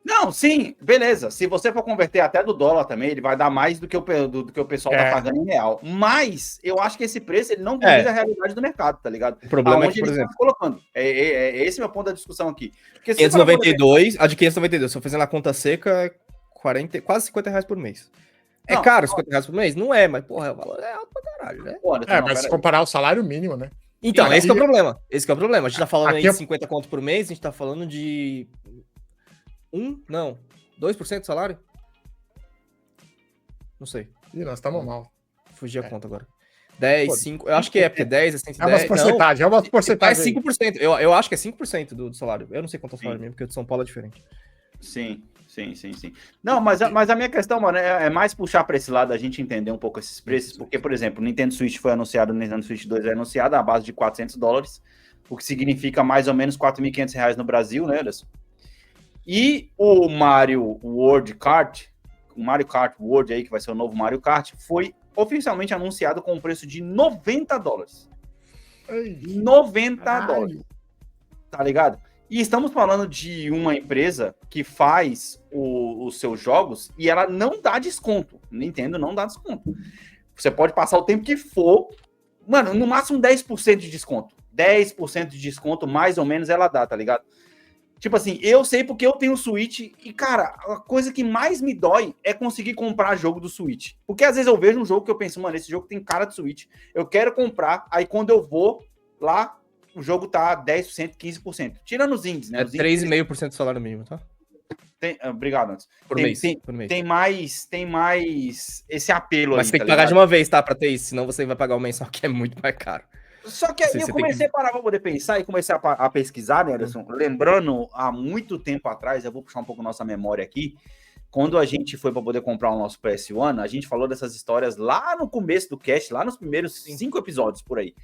S1: Não, sim, beleza. Se você for converter até do dólar também, ele vai dar mais do que o pessoal tá pagando em real. Mas eu acho que esse preço ele não diz a realidade do mercado, tá ligado?
S3: O problema é que, por exemplo,
S1: colocando. Esse é o meu ponto da discussão aqui. Porque
S3: 592, a de 592, se eu fizer na conta seca, quase R$50 por mês. É caro R$50 por mês? Não é, mas, porra, o valor é alto pra caralho, né?
S2: Mas se comparar o salário mínimo, né?
S3: Então, esse que é o problema. Esse que é o problema. A gente tá falando aí de 50 conto por mês, a gente tá falando de... 2% do salário? Não sei.
S2: Ih, nós estamos mal.
S3: Fugi a conta agora. 10, 5... Eu acho que porque 10 é 110.
S2: É uma porcentagem, é uma porcentagem.
S3: É 5%. Eu acho que é 5% do salário. Eu não sei quanto é o salário mesmo, porque o de São Paulo é diferente.
S1: Sim. Não, mas a minha questão, mano, é mais puxar para esse lado, a gente entender um pouco esses preços, porque, por exemplo, o Nintendo Switch foi anunciado, o Nintendo Switch 2 é anunciado à base de $400, o que significa mais ou menos R$4.500 no Brasil, né, Anderson? E o Mario World Kart, o Mario Kart World aí, que vai ser o novo Mario Kart, foi oficialmente anunciado com um preço de $90. $90. Tá ligado? E estamos falando de uma empresa que faz os seus jogos e ela não dá desconto. Nintendo não dá desconto. Você pode passar o tempo que for, mano, no máximo 10% de desconto. 10% de desconto, mais ou menos, ela dá, tá ligado? Tipo assim, eu sei porque eu tenho o Switch e, cara, a coisa que mais me dói é conseguir comprar jogo do Switch. Porque às vezes eu vejo um jogo que eu penso, mano, esse jogo tem cara de Switch, eu quero comprar, aí quando eu vou lá, o jogo tá 10%, 15%. Tirando os indies, né?
S3: É 3,5% do salário mínimo, tá?
S1: Obrigado, Anderson.
S3: Por mês.
S1: Tem mais esse apelo.
S3: Mas
S1: aí,
S3: tem que pagar de uma vez, tá? Pra ter isso, senão você vai pagar o mensal, que é muito mais caro.
S1: Só que aí eu comecei a parar pra poder pensar e comecei a pesquisar, né, Anderson? Lembrando, há muito tempo atrás, eu vou puxar um pouco nossa memória aqui, quando a gente foi para poder comprar o nosso PS1, a gente falou dessas histórias lá no começo do cast, lá nos primeiros 5 episódios por aí.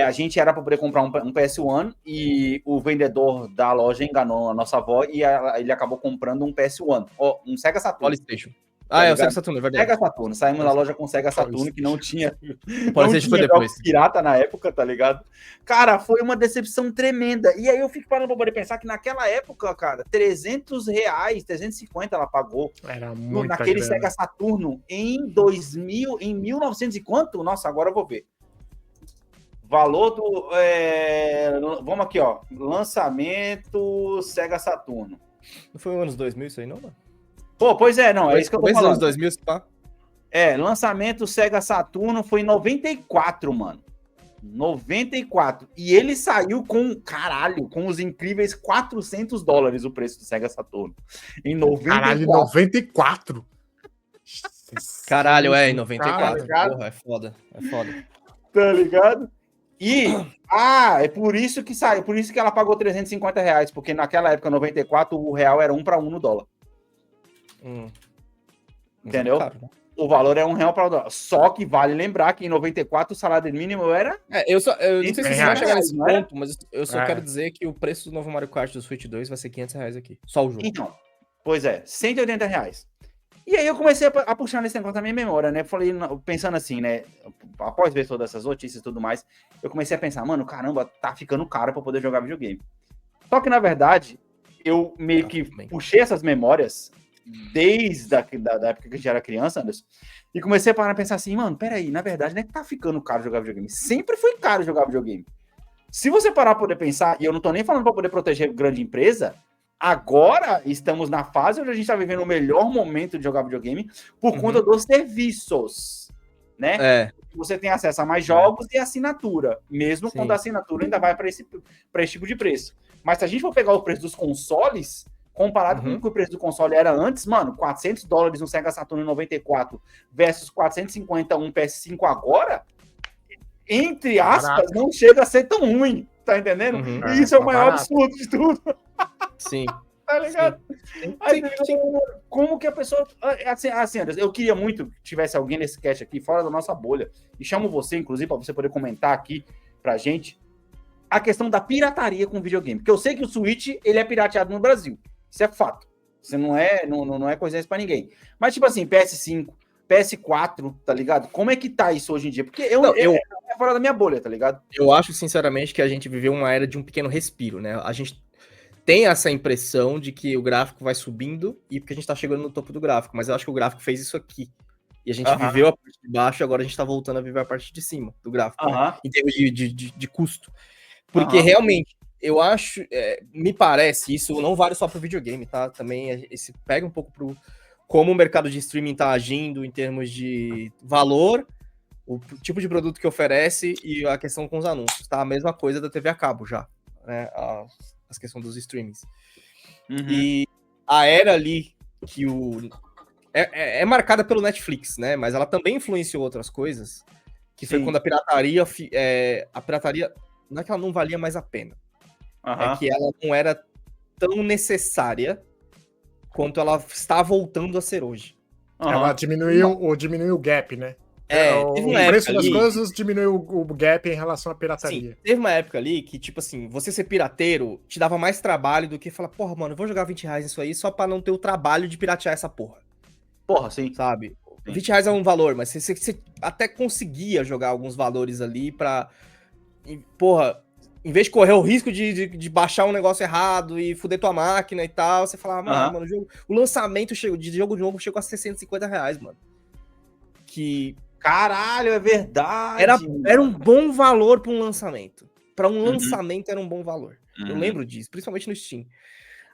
S1: A gente era para poder comprar um PS1 e o vendedor da loja enganou a nossa avó e ele acabou comprando um PS1, um Sega Saturn.
S3: PlayStation. É o Sega Saturn, é verdade.
S1: Sega Saturn, saímos da loja com Sega Saturn, que não tinha,
S3: foi depois.
S1: pirata na época, tá ligado? Cara, foi uma decepção tremenda. E aí eu fico parando pra poder pensar que naquela época, cara, R$300, 350 ela pagou.
S2: Era muito
S1: naquele Sega Saturno em 2000, em 1900 e quanto? Nossa, agora eu vou ver. Valor do... vamos aqui, ó. Lançamento Sega Saturno.
S3: Não foi nos anos 2000 isso aí, não, mano?
S1: Pô, pois é, não, é isso que eu tô falando.
S3: Anos 2000, pá.
S1: Lançamento Sega Saturno foi em 94, mano. 94. E ele saiu com os incríveis $400 o preço do Sega Saturno. Em 94.
S2: Caralho, 94?
S3: Caralho, em 94.
S1: Cara,
S3: porra, é foda.
S1: Tá ligado? E, é por isso que saiu, por isso que ela pagou R$350, porque naquela época, 94, o real era 1 para 1 no dólar. Entendeu?
S3: Caro, né?
S1: O valor é R$1 para o dólar. Só que vale lembrar que em 94 o salário mínimo era...
S3: Eu não sei se você vai chegar nesse
S1: não é?
S3: ponto, mas eu só quero dizer que o preço do novo Mario Kart do Switch 2 vai ser R$500 aqui. Só o jogo.
S1: Então, pois é, R$180. E aí eu comecei a puxar nesse negócio da minha memória, né? Falei, pensando assim, né? Após ver todas essas notícias e tudo mais, eu comecei a pensar, mano, caramba, tá ficando caro pra poder jogar videogame. Só que, na verdade, eu meio que puxei essas memórias desde da época que a gente era criança, Anderson, e comecei a parar a pensar assim, mano, peraí, na verdade, não é que tá ficando caro jogar videogame. Sempre foi caro jogar videogame. Se você parar pra poder pensar, e eu não tô nem falando pra poder proteger grande empresa, agora estamos na fase onde a gente tá vivendo o melhor momento de jogar videogame por conta dos serviços, né? Você tem acesso a mais jogos e assinatura, mesmo quando a assinatura ainda vai para esse tipo de preço. Mas se a gente for pegar o preço dos consoles, comparado com o que o preço do console era antes, mano, $400 no Sega Saturn 94 versus 450 um PS5 agora, entre aspas, não chega a ser tão ruim, tá entendendo? E isso é o maior absurdo de tudo.
S3: Sim.
S1: Tá ligado? Sim. Como que a pessoa... Assim, Anderson, eu queria muito que tivesse alguém nesse cast aqui, fora da nossa bolha, e chamo você, inclusive, para você poder comentar aqui pra gente a questão da pirataria com videogame. Porque eu sei que o Switch, ele é pirateado no Brasil. Isso é fato. Isso não é coisa pra ninguém. Mas, tipo assim, PS5, PS4, tá ligado? Como é que tá isso hoje em dia? Porque é fora da minha bolha, tá ligado?
S3: Eu acho, sinceramente, que a gente viveu uma era de um pequeno respiro, né? A gente tem essa impressão de que o gráfico vai subindo e porque a gente tá chegando no topo do gráfico, mas eu acho que o gráfico fez isso aqui. E a gente viveu a parte de baixo e agora a gente tá voltando a viver a parte de cima do gráfico, né? Em termos de custo. Porque realmente, eu acho, me parece, isso não vale só pro videogame, tá? Também esse pega um pouco pro como o mercado de streaming tá agindo em termos de valor, o tipo de produto que oferece e a questão com os anúncios, tá? A mesma coisa da TV a cabo já, né? As questões dos streamings. E a era ali que é marcada pelo Netflix, né? Mas ela também influenciou outras coisas, que foi quando a pirataria não é que ela não valia mais a pena, é que ela não era tão necessária quanto ela está voltando a ser hoje.
S2: Ela diminuiu o gap, né? O preço das coisas diminuiu o gap em relação à pirataria.
S3: Sim, teve uma época ali que, tipo assim, você ser pirateiro te dava mais trabalho do que falar, porra, mano, eu vou jogar R$20 nisso aí só pra não ter o trabalho de piratear essa porra.
S1: Porra, sim.
S3: Sabe? Sim. R$20 é um valor, mas você até conseguia jogar alguns valores ali pra... Porra, em vez de correr o risco de baixar um negócio errado e fuder tua máquina e tal, você falava, mano, o lançamento de jogo novo chegou a R$650, mano. Que...
S1: Caralho, é verdade.
S3: Era um bom valor para um lançamento. Para um lançamento era um bom valor. Eu lembro disso, principalmente no Steam.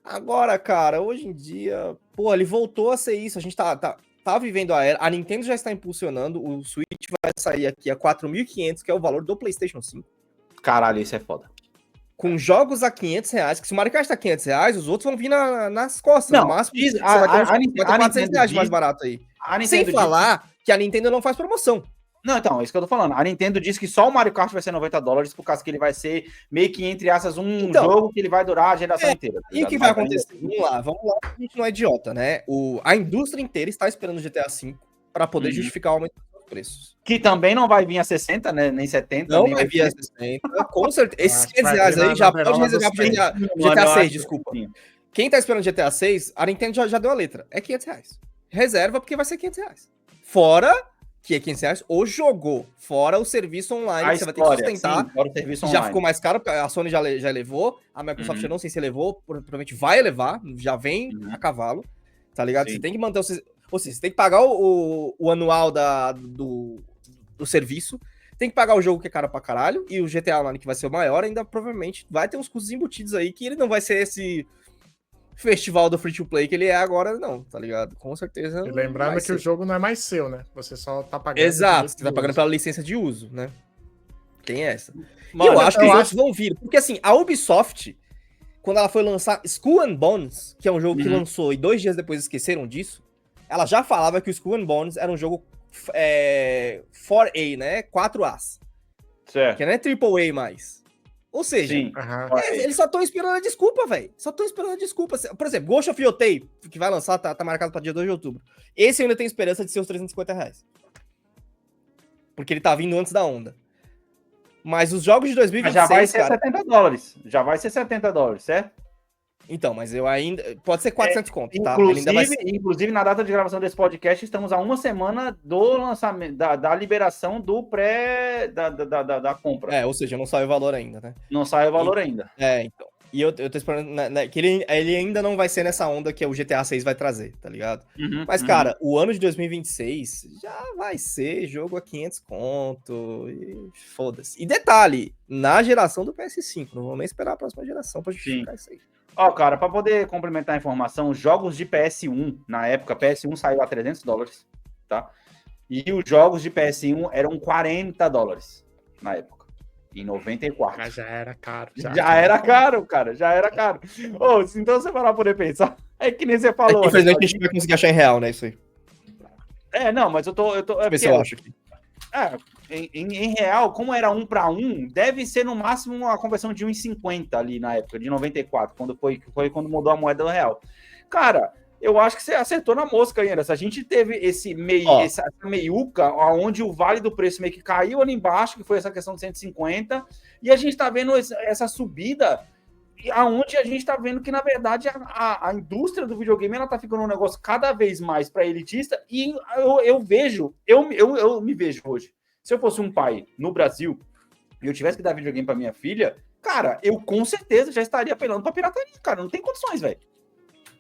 S3: Agora, cara, hoje em dia, pô, ele voltou a ser isso. A gente tá vivendo a era. A Nintendo já está impulsionando. O Switch vai sair aqui a R$4.500, que é o valor do PlayStation 5.
S1: Caralho, isso é foda.
S3: Com jogos a R$500, que se o Mario Kart tá R$500, os outros vão vir nas costas.
S1: Não,
S3: no máximo,
S1: isso,
S3: vai ter R$400 mais barato aí. Sem falar que a Nintendo não faz promoção.
S1: Não, então, é isso que eu tô falando. A Nintendo disse que só o Mario Kart vai ser $90, por causa que ele vai ser meio que, entre aspas, jogo que ele vai durar a geração inteira. Tá
S3: E o que vai acontecer? Vamos lá, a gente não é idiota, né? A indústria inteira está esperando o GTA V para poder justificar o aumento dos preços.
S1: Que também não vai vir a 60, né? Nem 70.
S3: Não
S1: nem
S3: vai vir a 60, com certeza. Esses 500 reais aí já pode reservar pro GTA 6, desculpa. Quem tá esperando o GTA 6, a Nintendo já deu a letra. É 500 reais. Reserva porque vai ser 500 reais. Fora que é 500 reais o jogo. Fora o serviço online que você vai ter que sustentar. Sim, fora o serviço online. Já ficou mais caro, porque a Sony já levou. A Microsoft eu não sei se levou, provavelmente vai levar. Já vem a cavalo. Tá ligado? Sim. Você tem que manter ou seja, você tem que pagar o anual do serviço. Tem que pagar o jogo que é caro pra caralho. E o GTA Online, que vai ser o maior, ainda provavelmente vai ter uns custos embutidos aí, que ele não vai ser esse festival do free-to-play que ele é agora, não, tá ligado? Com certeza.
S2: E lembrando que o jogo não é mais seu, né? Você só tá pagando.
S3: Exato, você tá pagando pela licença de uso, né? Tem essa. Mano, e eu acho que os outros vão vir. Porque assim, a Ubisoft, quando ela foi lançar Skull and Bones, que é um jogo que lançou e 2 dias depois esqueceram disso, ela já falava que o Skull and Bones era um jogo 4A, né? 4As.
S1: Certo.
S3: Que não é AAA mais. Ou seja, eles só estão esperando a desculpa, velho. Só estão esperando a desculpa. Por exemplo, Ghost of Yotei, que vai lançar, tá marcado para dia 2 de outubro. Esse ainda tem esperança de ser os 350 reais. Porque ele tá vindo antes da onda. Mas os jogos de 2026,
S1: já vai ser $70. Já vai ser $70, certo?
S3: Então, mas eu ainda... Pode ser 400 conto, tá?
S1: Inclusive, na data de gravação desse podcast, estamos a uma semana do lançamento, da liberação do da compra.
S3: Ou seja, não saiu o valor ainda, né?
S1: Não saiu o valor ainda.
S3: Então. E eu tô esperando que ele ainda não vai ser nessa onda que o GTA 6 vai trazer, tá ligado? Mas, cara, o ano de 2026 já vai ser jogo a 500 conto e foda-se. E detalhe, na geração do PS5, não vou nem esperar a próxima geração pra justificar isso aí.
S1: Ó, cara, para poder complementar a informação, os jogos de PS1, na época, PS1 saiu a $300, tá? E os jogos de PS1 eram $40 na época, em 94.
S2: Mas já era caro.
S1: Já era caro, cara, já era caro. Então você vai lá poder pensar, é que nem você falou.
S3: Infelizmente a gente vai conseguir achar em real, né, isso aí.
S1: Não, mas eu tô
S3: Deixa eu ver se eu acho aqui.
S1: Em real, como era 1 para 1, deve ser no máximo uma conversão de 1,50 ali na época, de 94, quando foi quando mudou a moeda do real. Cara, eu acho que você acertou na mosca ainda. A gente teve essa meiuca, onde o vale do preço meio que caiu ali embaixo, que foi essa questão de 150, e a gente tá vendo essa subida, aonde a gente tá vendo que, na verdade, a indústria do videogame, ela tá ficando um negócio cada vez mais para elitista, e eu me vejo hoje. Se eu fosse um pai no Brasil e eu tivesse que dar videogame para minha filha, cara, eu com certeza já estaria apelando pra pirataria, cara. Não tem condições, velho.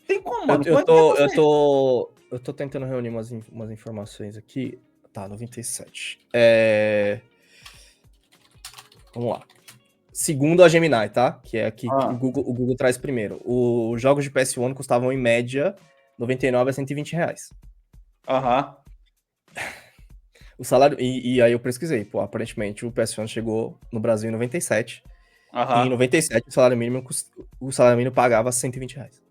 S1: Tem como, mano.
S3: Eu tô tentando reunir umas informações aqui. Tá, 97. Vamos lá. Segundo a Gemini, tá? Que é aqui o Google traz primeiro. Os jogos de PS1 custavam, em média, 99 a 120 reais. O salário... E aí eu pesquisei. Pô, aparentemente o PS1 chegou no Brasil em 97. E em 97 o salário mínimo pagava 120 reais.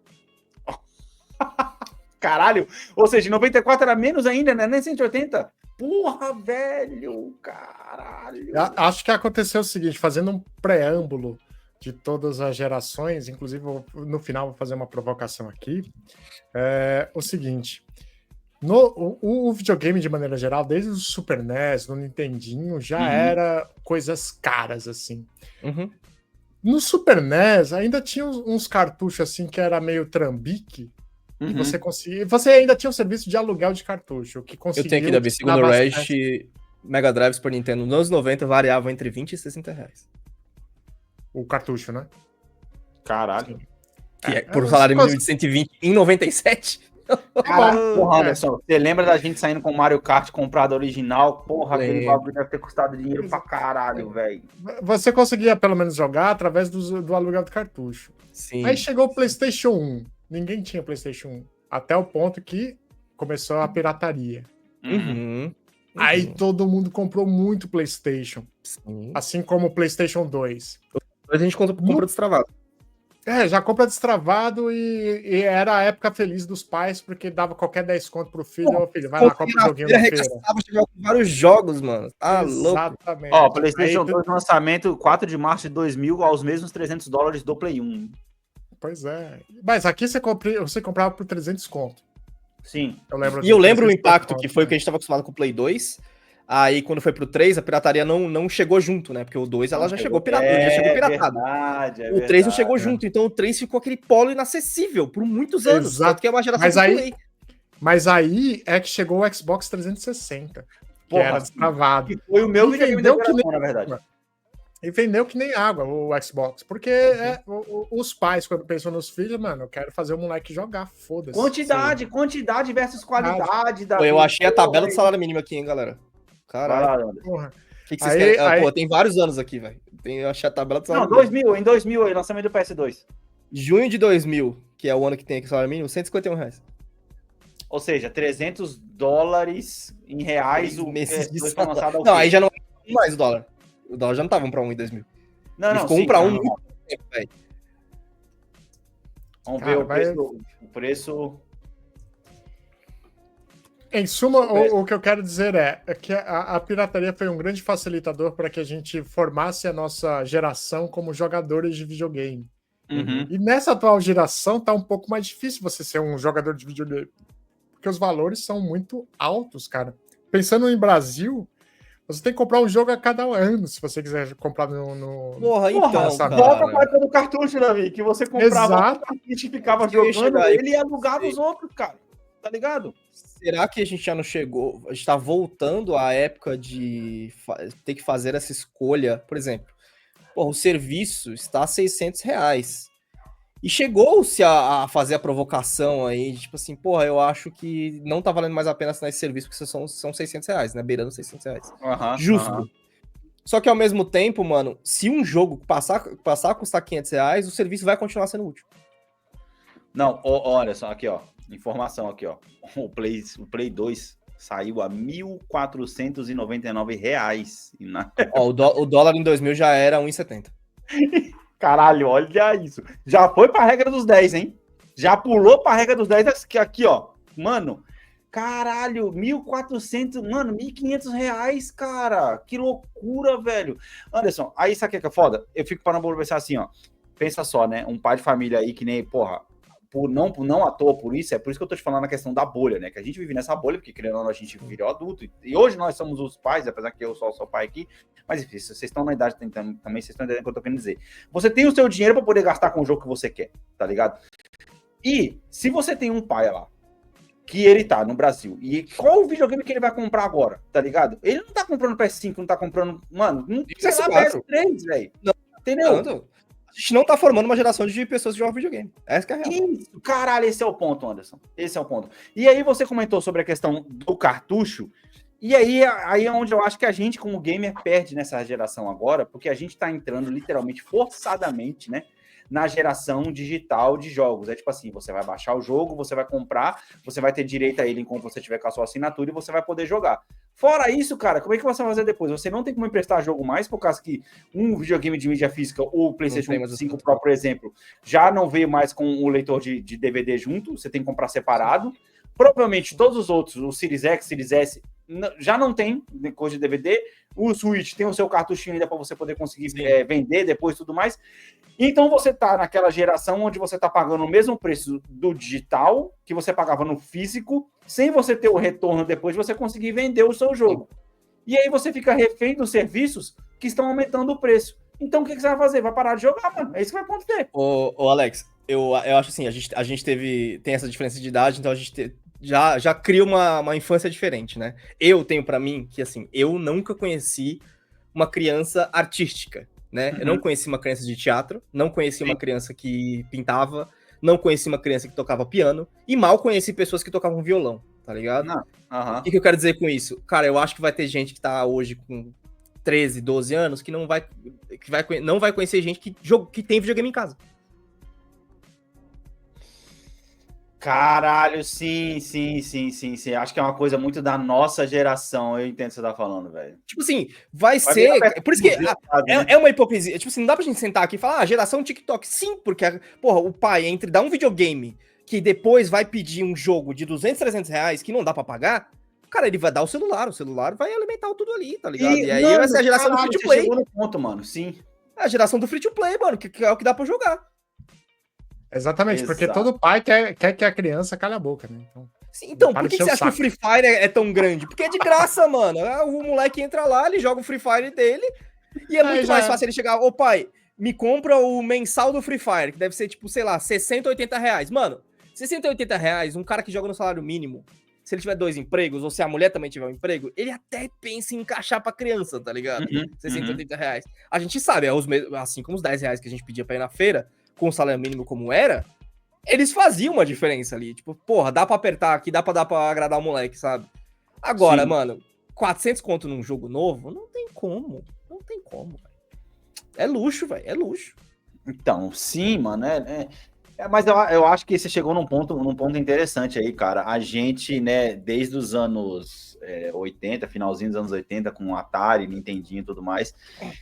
S1: Caralho! Ou seja, em 94 era menos ainda, né? Nem 180? Porra, velho! Caralho!
S2: Acho que aconteceu o seguinte, fazendo um preâmbulo de todas as gerações, inclusive no final vou fazer uma provocação aqui, o seguinte... O videogame, de maneira geral, desde o Super NES, no Nintendinho, já era coisas caras, assim. No Super NES, ainda tinha uns cartuchos, assim, que era meio trambique, que você conseguia... Você ainda tinha um serviço de aluguel de cartucho, que conseguia...
S3: Eu tenho aqui, Davi, segundo o Rest, Mega Drive Super Nintendo, nos anos 90, variava entre 20 e 60 reais.
S2: O cartucho, né?
S1: Caralho.
S3: Que por salário mínimo de 120 em 97...
S1: Porra, Anderson, você lembra da gente saindo com o Mario Kart comprado original? Porra, aquele bagulho deve ter custado dinheiro pra caralho, velho.
S2: Você conseguia pelo menos jogar através do aluguel do cartucho.
S3: Sim.
S2: Aí chegou o PlayStation 1. Ninguém tinha PlayStation 1. Até o ponto que começou a pirataria. Aí todo mundo comprou muito PlayStation. Sim. Assim como o PlayStation 2.
S3: A gente comprou destravado.
S2: Já compra destravado e era a época feliz dos pais, porque dava qualquer 10 conto pro filho. Ô, filho, vai lá, compra um joguinho na feira.
S3: Chegava com vários jogos, mano. Tá louco.
S2: Exatamente.
S1: Ó, PlayStation 2 lançamento 4 de março de 2000 aos mesmos $300 do Play 1.
S2: Pois é. Mas aqui você comprava por 300 conto.
S1: Sim.
S3: Eu lembro o impacto que foi o que a gente estava acostumado com o Play 2. Aí, quando foi pro 3, a pirataria não chegou junto, né? Porque o 2 ela já chegou piratado. O 3 não chegou junto, então o 3 ficou aquele polo inacessível por muitos anos.
S2: Exato.
S3: Tanto que é uma geração que eu pulei.
S2: Mas aí é que chegou o Xbox 360, que era destravado.
S1: Que foi o meu videogame da geração, na verdade.
S2: E vendeu que nem água o Xbox. Porque os pais, quando pensam nos filhos, mano, eu quero fazer o moleque jogar, foda-se.
S1: Quantidade versus qualidade.
S3: Eu achei a tabela do salário mínimo aqui, hein, galera. Caralho.
S2: Porra.
S3: O que vocês querem? Pô, tem vários anos aqui, velho. Eu achei a tabela do salário
S1: mínimo. Em 2000 aí, lançamento do PS2.
S3: Junho de 2000, que é o ano que tem aqui o salário mínimo, R$151.
S1: Ou seja, $300 em reais. O
S3: PS2 foi lançado ao não, aí já não é mais o dólar. O dólar já não tava 1 para 1 em 2000. Não, ficou 1 para 1 muito tempo, velho.
S1: Vamos ver o preço.
S2: Em suma, o que eu quero dizer é que a pirataria foi um grande facilitador para que a gente formasse a nossa geração como jogadores de videogame.
S1: Uhum.
S2: E nessa atual geração tá um pouco mais difícil você ser um jogador de videogame, porque os valores são muito altos, cara. Pensando em Brasil, você tem que comprar um jogo a cada ano, se você quiser comprar no...
S3: Porra, então,
S1: cara. Volta a parte do cartucho, Davi, que você comprava o cartucho e ficava jogando ele e alugava os outros, cara. Tá ligado?
S3: Será que a gente já não chegou? A gente tá voltando à época de ter que fazer essa escolha. Por exemplo, porra, o serviço está a R$600. E chegou-se a fazer a provocação aí, tipo assim, porra, eu acho que não tá valendo mais a pena assinar esse serviço, porque são R$600, né? Beirando R$600. Justo. Só que ao mesmo tempo, mano, se um jogo passar a custar R$500, o serviço vai continuar sendo útil.
S1: Não, olha só, aqui, ó. Informação aqui, ó. O Play 2 saiu a R$1.499.
S3: Ó, o dólar em 2000 já era 1,70.
S1: Caralho, olha isso. Já foi pra regra dos 10, hein? Já pulou pra regra dos 10 aqui, ó. Mano, caralho, 1.400, mano, R$1.500, cara. Que loucura, velho. Anderson, aí sabe o que é foda? Eu fico parando pra pensar assim, ó. Pensa só, né? Um pai de família aí que nem, porra, não à toa por isso, é por isso que eu tô te falando a questão da bolha, né? Que a gente vive nessa bolha, porque querendo ou não, a gente virou adulto. E hoje nós somos os pais, apesar que eu só sou pai aqui. Mas enfim, vocês estão na idade também, vocês estão entendendo o que eu tô querendo dizer. Você tem o seu dinheiro para poder gastar com o jogo que você quer, tá ligado? E se você tem um pai lá, que ele tá no Brasil, e qual o videogame que ele vai comprar agora, tá ligado? Ele não tá comprando PS5, não tá comprando... Mano, não precisa PS3, velho. Entendeu?
S3: Não. A gente não tá formando uma geração de pessoas que jogam videogame. Essa que é a real.
S1: Isso, caralho, esse é o ponto, Anderson. Esse é o ponto. E aí você comentou sobre a questão do cartucho, e aí é onde eu acho que a gente, como gamer, perde nessa geração agora, porque a gente tá entrando literalmente, forçadamente, né, na geração digital de jogos. É tipo assim, você vai baixar o jogo, você vai comprar, você vai ter direito a ele enquanto você tiver com a sua assinatura e você vai poder jogar. Fora isso, cara, como é que você vai fazer depois? Você não tem como emprestar jogo mais, por causa que um videogame de mídia física, ou o PlayStation 5 Pro, por exemplo, já não veio mais com o leitor de DVD junto, você tem que comprar separado. Provavelmente todos os outros, o Series X, Series S, já não tem coisa de DVD. O Switch tem o seu cartuchinho ainda para você poder conseguir vender depois e tudo mais. Então você tá naquela geração onde você tá pagando o mesmo preço do digital que você pagava no físico, sem você ter o retorno depois de você conseguir vender o seu jogo. E aí você fica refém dos serviços que estão aumentando o preço. Então o que você vai fazer? Vai parar de jogar, mano. É isso que vai acontecer.
S3: Ô Alex, eu acho assim, a gente tem essa diferença de idade, então a gente já cria uma infância diferente, né? Eu tenho pra mim que, assim, eu nunca conheci uma criança artística, né? Eu não conheci uma criança de teatro, não conheci uma criança que pintava, não conheci uma criança que tocava piano, e mal conheci pessoas que tocavam violão, tá ligado? O que eu quero dizer com isso? Cara, eu acho que vai ter gente que tá hoje com 13, 12 anos que não vai conhecer gente que tem videogame em casa.
S1: Caralho, sim. Acho que é uma coisa muito da nossa geração. Eu entendo o que você tá falando, velho.
S3: Tipo assim, vai
S1: Vai
S3: ser.
S1: virar
S3: Por isso que
S1: né?
S3: é uma hipocrisia. Tipo assim, não dá pra gente sentar aqui e falar, geração TikTok. Sim, porque, porra, o pai, entre dar um videogame que depois vai pedir um jogo de 200, 300 reais que não dá pra pagar, cara, ele vai dar o celular vai alimentar tudo ali, tá ligado? E aí
S1: mano,
S3: vai ser a geração do free to play.
S1: Chegou no ponto, mano, sim.
S3: É a geração do free to play, mano, que é o que dá pra jogar.
S2: Exatamente, porque
S1: Exato.
S2: todo pai quer que a criança calhe a boca, né?
S3: Então,
S2: para
S3: por que
S2: de
S3: você
S2: encher o
S3: acha que o Free Fire é tão grande? Porque é de graça, mano. O moleque entra lá, ele joga o Free Fire dele, e é muito mais fácil ele chegar, ô pai, me compra o mensal do Free Fire, que deve ser, tipo, sei lá, 60, 80 reais. Mano, 60, 80 reais, um cara que joga no salário mínimo, se ele tiver 2 empregos, ou se a mulher também tiver um emprego, ele até pensa em encaixar pra criança, tá ligado? 60, 80 reais. A gente sabe, assim como os 10 reais que a gente pedia pra ir na feira, com o salário mínimo como era, eles faziam uma diferença ali. Tipo, porra, dá pra apertar aqui, dá pra agradar o moleque, sabe? Agora,
S1: Sim.
S3: mano, 400 conto num jogo novo, não tem como. Não tem como, velho. É luxo, velho, é luxo.
S1: Então, sim, mano, mas eu acho que você chegou num ponto interessante aí, cara. A gente, né, desde os anos 80, finalzinho dos anos 80, com Atari, Nintendinho e tudo mais,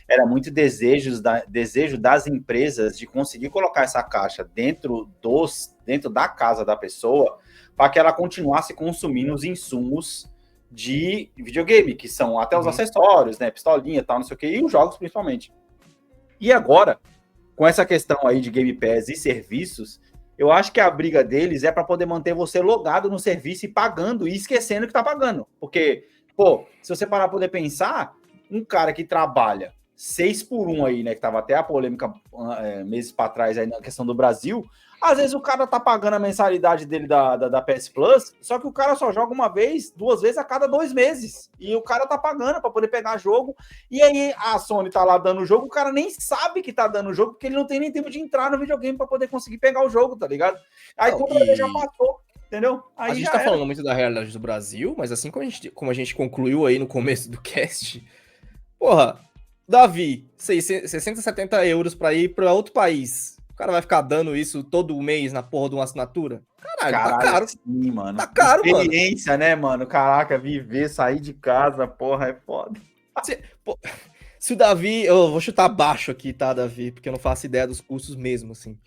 S1: era muito desejo das empresas de conseguir colocar essa caixa dentro da casa da pessoa para que ela continuasse consumindo os insumos de videogame, que são até os acessórios, né, pistolinha e tal, não sei o que, e os jogos principalmente. E agora, com essa questão aí de Game Pass e serviços, eu acho que a briga deles é para poder manter você logado no serviço e pagando e esquecendo que tá pagando. Porque, pô, se você parar para poder pensar, um cara que trabalha 6x1 aí, né, que tava até a polêmica meses para trás aí na questão do Brasil, às vezes o cara tá pagando a mensalidade dele da PS Plus, só que o cara só joga uma vez, 2 vezes a cada 2 meses. E o cara tá pagando para poder pegar jogo. E aí a Sony tá lá dando o jogo, o cara nem sabe que tá dando o jogo, porque ele não tem nem tempo de entrar no videogame para poder conseguir pegar o jogo, tá ligado? Aí
S3: Não,
S1: quando ele já passou, entendeu? Aí
S3: a gente
S1: já
S3: tá
S1: era.
S3: falando muito da realidade do Brasil, mas assim como a gente concluiu aí no começo do cast, porra, Davi, 60, 70 euros pra ir pra outro país. O cara vai ficar dando isso todo mês na porra de uma assinatura? Caralho, tá caro.
S1: Sim, mano.
S3: Tá caro, mano.
S1: Experiência, né, mano? Caraca, viver, sair de casa, porra, é foda.
S3: Se o Davi... Eu vou chutar baixo aqui, tá, Davi? Porque eu não faço ideia dos custos mesmo, assim.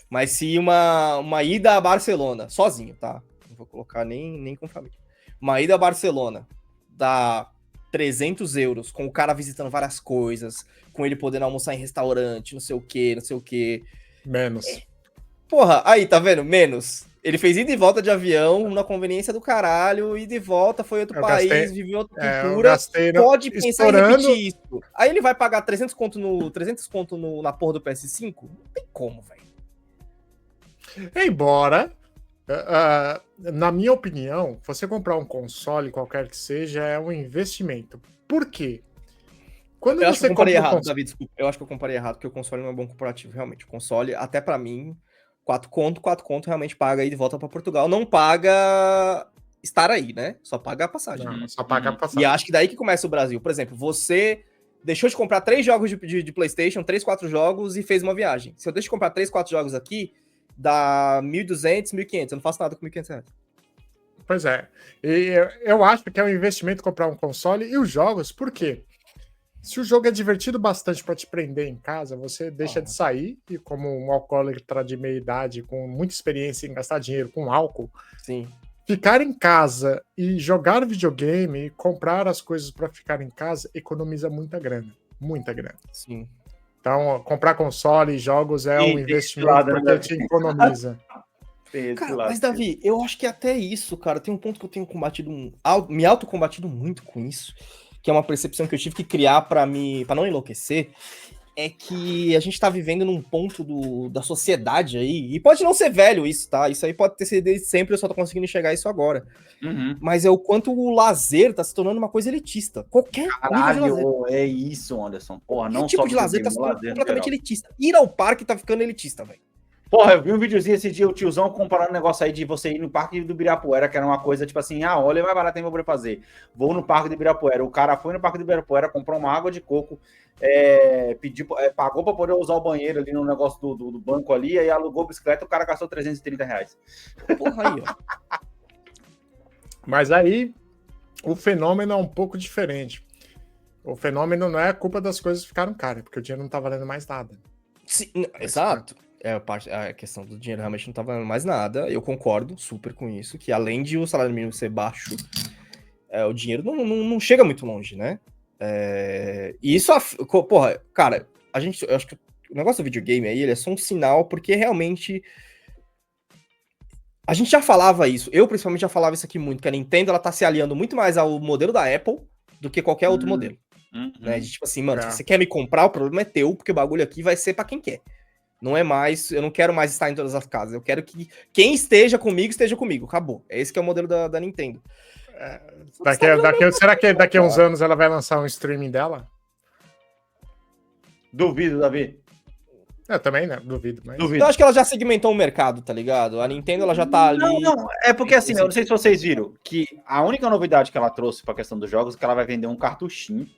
S3: Mas se uma ida a Barcelona, sozinho, tá? Não vou colocar nem com família. Uma ida a Barcelona dá 300 euros, com o cara visitando várias coisas, com ele podendo almoçar em restaurante, não sei o quê.
S2: Menos.
S3: Porra, aí, tá vendo? Menos. Ele fez ida e volta de avião, na conveniência do caralho, ida e volta, foi outro país, viveu outra cultura, pode pensar em repetir isso. Aí ele vai pagar 300 conto na porra do PS5? Não tem como, velho.
S2: Embora, na minha opinião, você comprar um console, qualquer que seja, é um investimento. Por quê? Quando
S3: eu acho que eu comparei errado,
S2: console...
S3: Davi, desculpa. Eu acho que eu comparei errado, porque o console não é bom comparativo, realmente. O console, até pra mim, 4 conto realmente paga aí de volta pra Portugal. Não paga estar aí, né? Só paga a passagem.
S2: Não, só paga a passagem.
S3: E acho que daí que começa o Brasil. Por exemplo, você deixou de comprar 3 jogos de PlayStation, 3, 4 jogos e fez uma viagem. Se eu deixo de comprar 3, 4 jogos aqui, dá 1.200, 1.500. Eu não faço nada com 1.500 reais.
S2: Pois é. E eu acho que é um investimento comprar um console e os jogos, por quê? Se o jogo é divertido bastante para te prender em casa, você deixa de sair e, como um alcoólatra de meia idade, com muita experiência em gastar dinheiro com álcool,
S3: sim,
S2: ficar em casa e jogar videogame e comprar as coisas para ficar em casa economiza muita grana. Muita grana.
S3: Sim.
S2: Então, comprar console e jogos é um investimento porque te economiza.
S3: Cara, mas Davi, eu acho que até isso, cara, tem um ponto que eu tenho combatido, me autocombatido muito com isso, que é uma percepção que eu tive que criar pra não enlouquecer, é que a gente tá vivendo num ponto da sociedade aí, e pode não ser velho isso, tá? Isso aí pode ter sido desde sempre, eu só tô conseguindo enxergar isso agora. Mas é o quanto o lazer tá se tornando uma coisa elitista. Qualquer nível de lazer.
S1: É isso, Anderson. Porra, não
S3: tipo
S1: só
S3: de lazer tá se tornando completamente elitista. Ir ao parque tá ficando elitista, velho.
S1: Porra, eu vi um videozinho esse dia, o tiozão comparando um negócio aí de você ir no Parque do Ibirapuera, que era uma coisa tipo assim, olha, é mais barato tem pra poder fazer. Vou no Parque do Ibirapuera. O cara foi no Parque do Ibirapuera, comprou uma água de coco, pagou pra poder usar o banheiro ali no negócio do banco ali, aí alugou a bicicleta, o cara gastou R$330.
S3: Porra aí, ó.
S2: Mas aí, o fenômeno é um pouco diferente. O fenômeno não é culpa das coisas ficaram caras, porque o dinheiro não tá valendo mais nada.
S3: Sim, exato. A questão do dinheiro realmente não tá valendo mais nada. Eu concordo super com isso, que além de o salário mínimo ser baixo, o dinheiro não chega muito longe, né? E isso, porra, cara, eu acho que o negócio do videogame aí, ele é só um sinal, porque realmente a gente já falava isso, eu principalmente já falava isso aqui muito, que a Nintendo, ela tá se aliando muito mais ao modelo da Apple do que qualquer outro modelo. Né? De, tipo assim, mano, se você quer me comprar, o problema é teu, porque o bagulho aqui vai ser pra quem quer. Não é mais, eu não quero mais estar em todas as casas, eu quero que quem esteja comigo, acabou. Esse que é o modelo da Nintendo.
S2: Será que daqui a uns anos ela vai lançar um streaming dela?
S1: Duvido, Davi.
S2: Eu também, né? Duvido.
S3: Eu acho que ela já segmentou o mercado, tá ligado? A Nintendo, ela já tá ali...
S1: Não, é porque assim, eu não sei se vocês viram, que a única novidade que ela trouxe pra questão dos jogos é que ela vai vender um cartuchinho,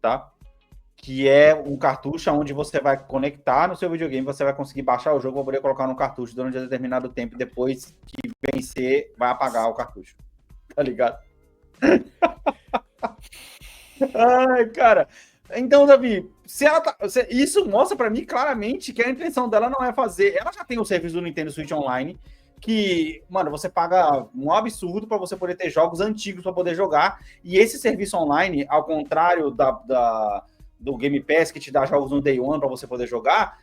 S1: tá? Que é um cartucho onde você vai conectar no seu videogame, você vai conseguir baixar o jogo para poder colocar no cartucho durante um determinado tempo, e depois que vencer, vai apagar o cartucho. Tá ligado? Ai, cara. Então, Davi, isso mostra para mim claramente que a intenção dela não é fazer... Ela já tem o serviço do Nintendo Switch Online, que, mano, você paga um absurdo para você poder ter jogos antigos para poder jogar, e esse serviço online, ao contrário do Game Pass, que te dá jogos no Day One para você poder jogar,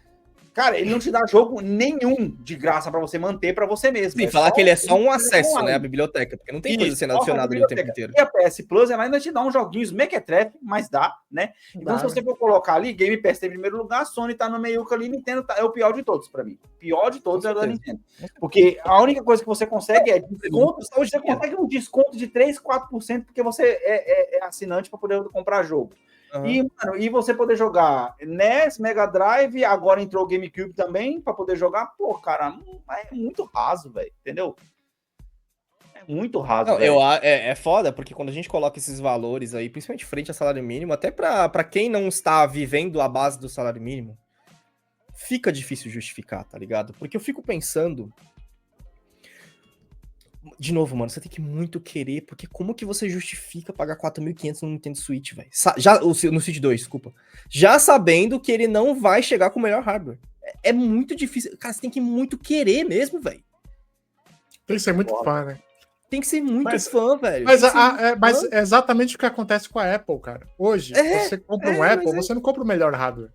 S1: cara, ele não te dá jogo nenhum de graça para você manter para você mesmo.
S3: Sim, falar que ele é só um acesso, né, à biblioteca, porque não tem coisa sendo adicionada ali o tempo inteiro.
S1: E a PS Plus, ela ainda te dá uns joguinhos mequetrefe, mas dá, né? Então, se você for colocar ali, Game Pass tem em primeiro lugar, a Sony tá no meio ali, Nintendo é o pior de todos para mim. O pior de todos é o da Nintendo. Porque a única coisa que você consegue é desconto, você consegue um desconto de 3, 4%, porque você é assinante para poder comprar jogo. E você poder jogar NES, Mega Drive, agora entrou o GameCube também, para poder jogar, pô, cara, é muito raso, velho, entendeu? É muito raso, velho.
S3: É foda, porque quando a gente coloca esses valores aí, principalmente frente ao salário mínimo, até para quem não está vivendo a base do salário mínimo, fica difícil justificar, tá ligado? Porque eu fico pensando... De novo, mano, você tem que muito querer, porque como que você justifica pagar 4.500 no Nintendo Switch, velho? No Switch 2, desculpa. Já sabendo que ele não vai chegar com o melhor hardware. É muito difícil. Cara, você tem que muito querer mesmo, velho.
S2: Tem que ser muito fã, né?
S3: Tem que ser muito fã, velho.
S2: Mas é exatamente o que acontece com a Apple, cara. Hoje, você compra um Apple, você não compra o melhor hardware.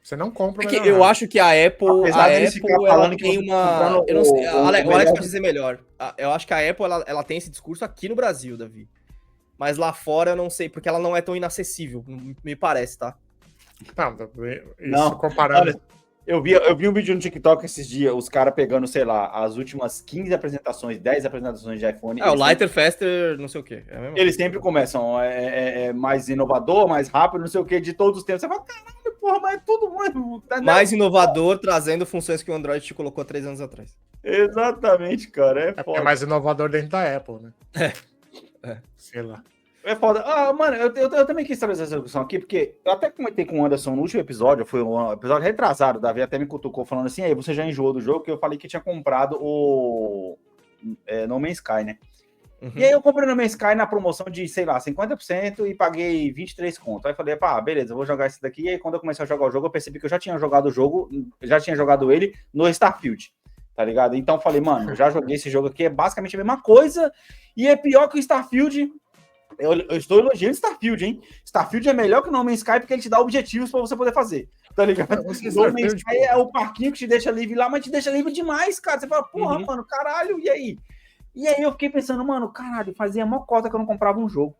S2: Você não compra.
S3: Porque eu acho que a Apple ela tem uma... Eu não sei, o Alex pode dizer melhor. Eu acho que a Apple ela tem esse discurso aqui no Brasil, Davi. Mas lá fora eu não sei, porque ela não é tão inacessível, me parece, tá?
S2: Não, comparando...
S1: Olha, eu vi um vídeo no TikTok esses dias, os caras pegando, sei lá, as últimas 15 apresentações, 10 apresentações de iPhone.
S3: O Lighter, Faster, não sei o quê.
S1: Eles sempre começam, mais inovador, mais rápido, não sei o quê, de todos os tempos. Você fala, caralho, porra, mas é tudo muito...
S3: Mais inovador, trazendo funções que o Android te colocou 3 anos atrás.
S1: Exatamente, cara, é foda.
S2: É mais inovador dentro da Apple, né? Sei lá.
S1: É foda. Mano, eu também quis trazer essa discussão aqui, porque eu até comentei com o Anderson no último episódio, foi um episódio retrasado, o Davi até me cutucou falando assim, aí você já enjoou do jogo, que eu falei que tinha comprado o No Man's Sky, né? E aí eu comprei no No Man's Sky na promoção de, sei lá, 50% e paguei 23 conto. Aí falei, beleza, eu vou jogar esse daqui. E aí quando eu comecei a jogar o jogo, eu percebi que eu já tinha jogado o jogo, já tinha jogado ele no Starfield, tá ligado? Então eu falei, mano, eu já joguei esse jogo aqui, é basicamente a mesma coisa, e é pior que o Starfield. Eu estou elogiando Starfield, hein? Starfield é melhor que o No Man's Sky porque ele te dá objetivos pra você poder fazer, tá ligado? O No Man's Sky é o parquinho que te deixa livre lá, mas te deixa livre demais, cara. Você fala, porra, mano, caralho, e aí? E aí eu fiquei pensando, mano, caralho, fazia mó cota que eu não comprava um jogo.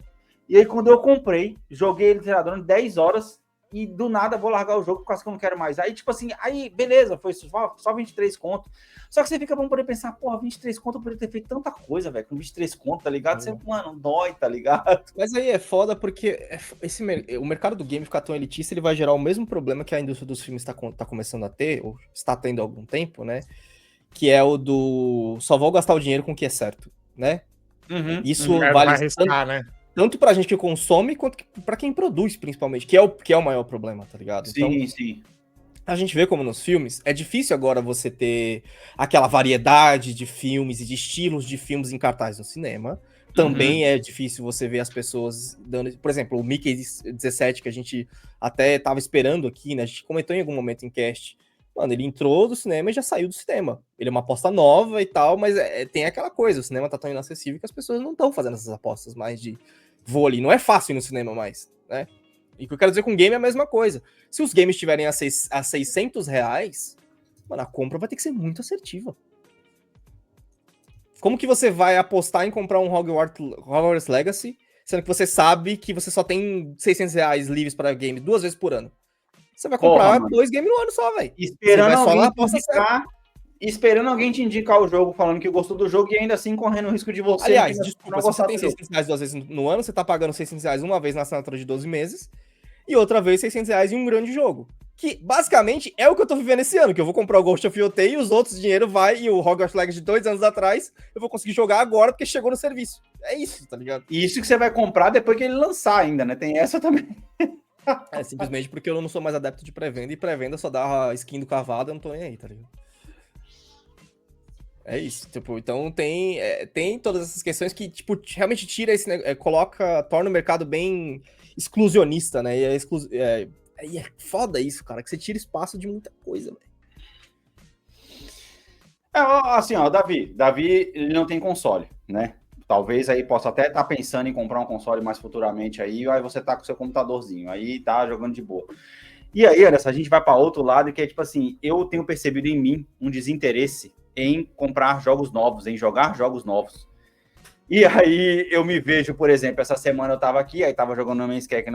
S1: E aí quando eu comprei, joguei ele, sei lá, durante 10 horas, e do nada vou largar o jogo por causa que eu não quero mais. Aí, tipo assim, aí, beleza, foi só 23 conto. Só que você fica bom poder pensar, porra, 23 conto eu poderia ter feito tanta coisa, velho, com 23 conto, tá ligado? Você, mano, dói, tá ligado?
S3: Mas aí é foda porque o mercado do game ficar tão elitista, ele vai gerar o mesmo problema que a indústria dos filmes tá começando a ter, ou está tendo há algum tempo, né? Que é o do só vou gastar o dinheiro com o que é certo, né? Isso vale
S2: arriscar, né?
S3: tanto pra gente que consome, quanto pra quem produz, principalmente, que é o maior problema, tá ligado?
S1: Sim, sim.
S3: A gente vê como nos filmes, é difícil agora você ter aquela variedade de filmes e de estilos de filmes em cartaz no cinema. Também é difícil você ver as pessoas dando... Por exemplo, o Mickey 17, que a gente até tava esperando aqui, né? A gente comentou em algum momento em cast. Mano, ele entrou do cinema e já saiu do cinema. Ele é uma aposta nova e tal, mas tem aquela coisa, o cinema tá tão inacessível que as pessoas não estão fazendo essas apostas mais de vou ali. Não é fácil ir no cinema mais, né? E o que eu quero dizer com game é a mesma coisa. Se os games estiverem a R$600, mano, a compra vai ter que ser muito assertiva. Como que você vai apostar em comprar um Hogwarts Legacy, sendo que você sabe que você só tem R$600 livres para game 2 vezes por ano? Você vai comprar 2 games no ano só, velho.
S1: Esperando alguém te indicar o jogo, falando que gostou do jogo e ainda assim correndo o risco de você...
S3: Aliás, desculpa, se você tem R$600 2 vezes no ano, você tá pagando R$600 uma vez na assinatura de 12 meses e outra vez R$600 em um grande jogo. Que, basicamente, é o que eu tô vivendo esse ano, que eu vou comprar o Ghost of Yotei e os outros dinheiro vai, e o Hogwarts Legacy de 2 anos atrás, eu vou conseguir jogar agora porque chegou no serviço. É isso, tá ligado?
S1: E isso que você vai comprar depois que ele lançar ainda, né? Tem essa também.
S3: É, simplesmente porque eu não sou mais adepto de pré-venda, e pré-venda só dá a skin do cavalo, eu não tô nem aí, tá ligado? É isso, tipo, então tem todas essas questões que, tipo, realmente tira esse torna o mercado bem exclusionista, né? E é foda isso, cara, que você tira espaço de muita coisa, velho.
S1: Assim, ó, Davi, ele não tem console, né? Talvez aí possa até estar pensando em comprar um console mais futuramente aí você tá com seu computadorzinho, aí tá jogando de boa. E aí, olha só, a gente vai para outro lado, que é tipo assim, eu tenho percebido em mim um desinteresse em comprar jogos novos, em jogar jogos novos. E aí eu me vejo, por exemplo, essa semana eu tava aqui, aí tava jogando No Man's Sky, que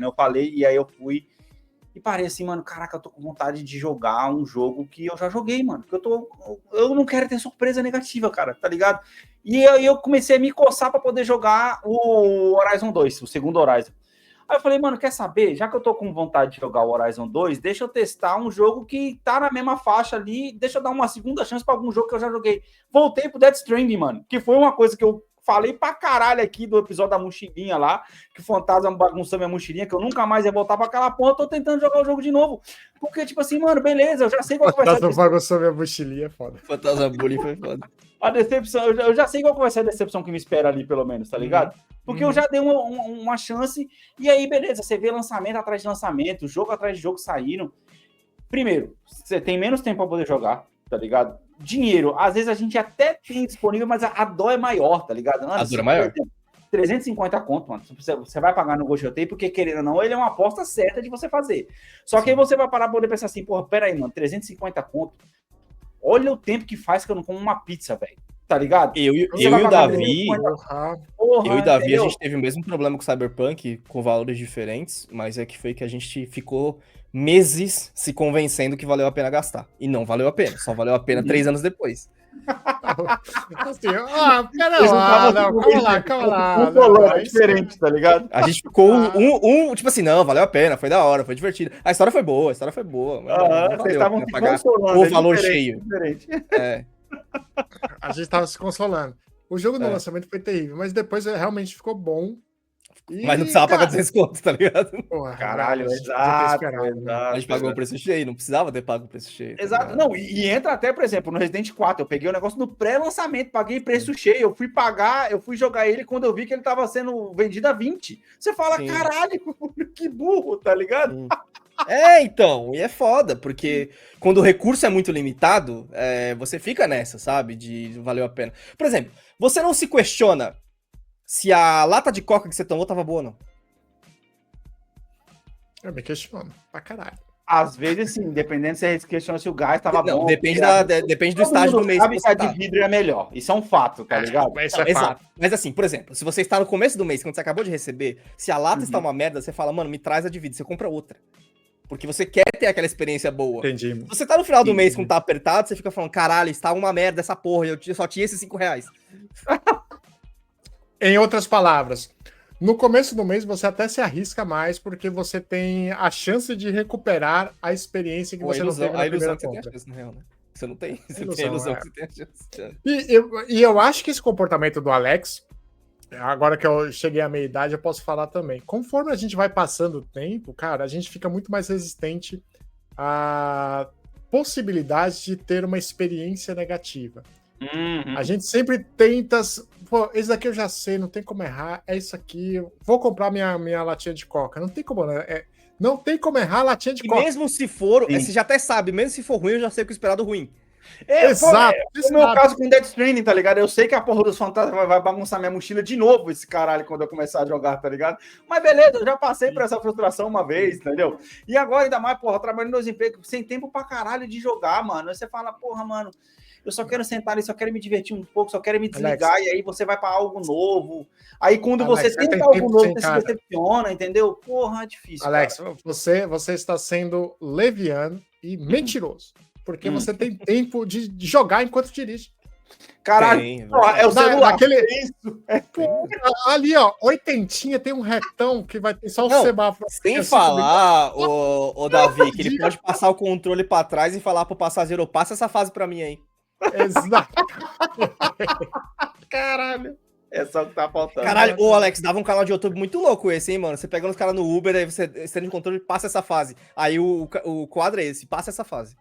S1: não eu falei, e aí eu fui e parei assim, mano, caraca, eu tô com vontade de jogar um jogo que eu já joguei, mano, porque eu não quero ter surpresa negativa, cara, tá ligado? E aí eu comecei a me coçar pra poder jogar o Horizon 2, o segundo Horizon. Aí eu falei, mano, quer saber? Já que eu tô com vontade de jogar o Horizon 2, deixa eu testar um jogo que tá na mesma faixa ali, deixa eu dar uma segunda chance pra algum jogo que eu já joguei. Voltei pro Death Stranding, mano, que foi uma coisa que eu falei pra caralho aqui do episódio da mochilinha lá, que o Fantasma bagunçou minha mochilinha, que eu nunca mais ia voltar pra aquela porra, eu tô tentando jogar o jogo de novo. Porque, tipo assim, mano, beleza, eu já sei qual vai ser a decepção.
S2: Fantasma bagunçou minha mochilinha, foda.
S3: Fantasma Bully foi foda.
S1: A decepção, eu já sei qual vai ser a decepção que me espera ali, pelo menos, tá ligado? Porque eu já dei uma chance, e aí, beleza, você vê lançamento atrás de lançamento, jogo atrás de jogo saindo. Primeiro, você tem menos tempo pra poder jogar, tá ligado? Dinheiro, às vezes a gente até tem disponível, mas a dó é maior, tá ligado?
S3: A dor é maior.
S1: 350 conto, mano. Você vai pagar no Ghost of porque, querendo ou não, ele é uma aposta certa de você fazer. Só que aí você vai parar pra poder pensar assim, porra, pera aí, mano, 350 conto. Olha o tempo que faz que eu não como uma pizza, velho. Tá ligado?
S3: Eu e o Davi, a gente teve o mesmo problema com o Cyberpunk, com valores diferentes, mas foi que a gente ficou meses se convencendo que valeu a pena gastar. E não valeu a pena, só valeu a pena 3 anos depois.
S2: Assim, pera lá, calma lá.
S1: É diferente, tá ligado?
S3: A gente ficou tipo assim, não, valeu a pena, foi da hora, foi divertido. A história foi boa. Mas
S1: vocês estavam se consolando.
S3: O valor cheio.
S2: A gente tava se consolando. O jogo no lançamento foi terrível, mas depois realmente ficou bom.
S3: Mas não precisava pagar 200 contos, tá ligado?
S2: Porra,
S1: caralho, exato.
S3: A gente pagou o preço cheio, não precisava ter pago o preço cheio.
S1: Exato, tá, não, e entra até, por exemplo, no Resident 4, eu peguei o negócio no pré-lançamento, paguei preço cheio, eu fui jogar ele quando eu vi que ele tava sendo vendido a 20. Você fala, caralho, que burro, tá ligado?
S3: Então, e é foda, porque quando o recurso é muito limitado, você fica nessa, sabe, de valeu a pena. Por exemplo, você não se questiona se a lata de coca que você tomou tava boa ou não.
S2: Eu me questiono, pra caralho.
S1: Às vezes, sim, dependendo se você questiona se o gás tava
S3: Não,
S1: bom.
S3: depende do
S1: Todo
S3: estágio
S1: mundo
S3: do mês
S1: sabe
S3: que
S1: que a
S3: você tá.
S1: de vidro é melhor. Isso é um fato, tá ligado?
S2: Mas isso
S3: Não,
S2: é fato.
S3: exato. Mas assim, por exemplo, se você está no começo do mês, quando você acabou de receber, se a lata está uma merda, você fala, mano, me traz a de vidro, você compra outra. Porque você quer ter aquela experiência boa.
S2: Entendi.
S3: Se você tá no final do mês
S1: Entendi.
S3: quando tá apertado, você fica falando, caralho, está uma merda essa porra, eu só tinha esses R$5.
S2: Em outras palavras, no começo do mês você até se arrisca mais porque você tem a chance de recuperar a experiência que
S3: Pô,
S2: você não teve na
S3: a ilusão
S2: primeira
S3: que você tem a
S2: compra.
S3: chance, na real, né? Você não tem. Você
S2: Ilusão,
S3: tem a ilusão
S2: é.
S3: que você tem a chance.
S2: E eu acho que esse comportamento do Alex, agora que eu cheguei à meia-idade, eu posso falar também. Conforme a gente vai passando o tempo, cara, a gente fica muito mais resistente à possibilidade de ter uma experiência negativa. A gente sempre tenta. Pô, esse daqui eu já sei, não tem como errar. É isso aqui. Eu vou comprar minha latinha de coca. Não tem como, né? Não tem como errar a latinha de
S3: E
S2: coca.
S3: mesmo se for,
S1: Sim.
S3: você já até sabe, mesmo se for ruim, eu já sei o que esperar do ruim.
S2: Exato.
S1: É o meu caso com Death Stranding, tá ligado? Eu sei que a porra dos fantasmas vai bagunçar minha mochila de novo, esse caralho, quando eu começar a jogar, tá ligado? Mas beleza, eu já passei por essa frustração uma vez, entendeu? E agora, ainda mais, porra, trabalhando em 2 empregos, sem tempo pra caralho de jogar, mano. Aí você fala, porra, mano, eu só quero sentar ali, só quero me divertir um pouco, só quero me desligar,
S2: Alex.
S1: e aí você vai pra algo novo. Aí quando
S2: Alex,
S1: você
S2: você
S1: tenta
S2: tem
S1: algo
S2: tempo
S1: novo,
S2: sim,
S1: você
S2: cara.
S1: se decepciona, entendeu? Porra, é difícil.
S2: Alex,
S1: cara.
S2: você está sendo leviano e mentiroso. Porque
S1: Hum.
S2: você tem tempo de jogar enquanto dirige.
S1: Caralho,
S3: Tem,
S1: porra, é o celular.
S2: Naquele,
S1: é isso.
S2: Pô, ali, ó, oitentinha tem um retão que vai ter só o
S3: Não,
S2: semáforo.
S3: Sem
S2: É
S3: falar, o Davi, que ele pode passar o controle pra trás e falar pro passageiro, passa essa fase pra mim aí.
S2: Exato.
S1: Caralho. É só o que tá faltando.
S3: Caralho, ô Alex, dava um canal de YouTube muito louco esse, hein, mano? Você pegando os caras no Uber, aí você tem controle, passa essa fase. Aí o quadro é esse, passa essa fase.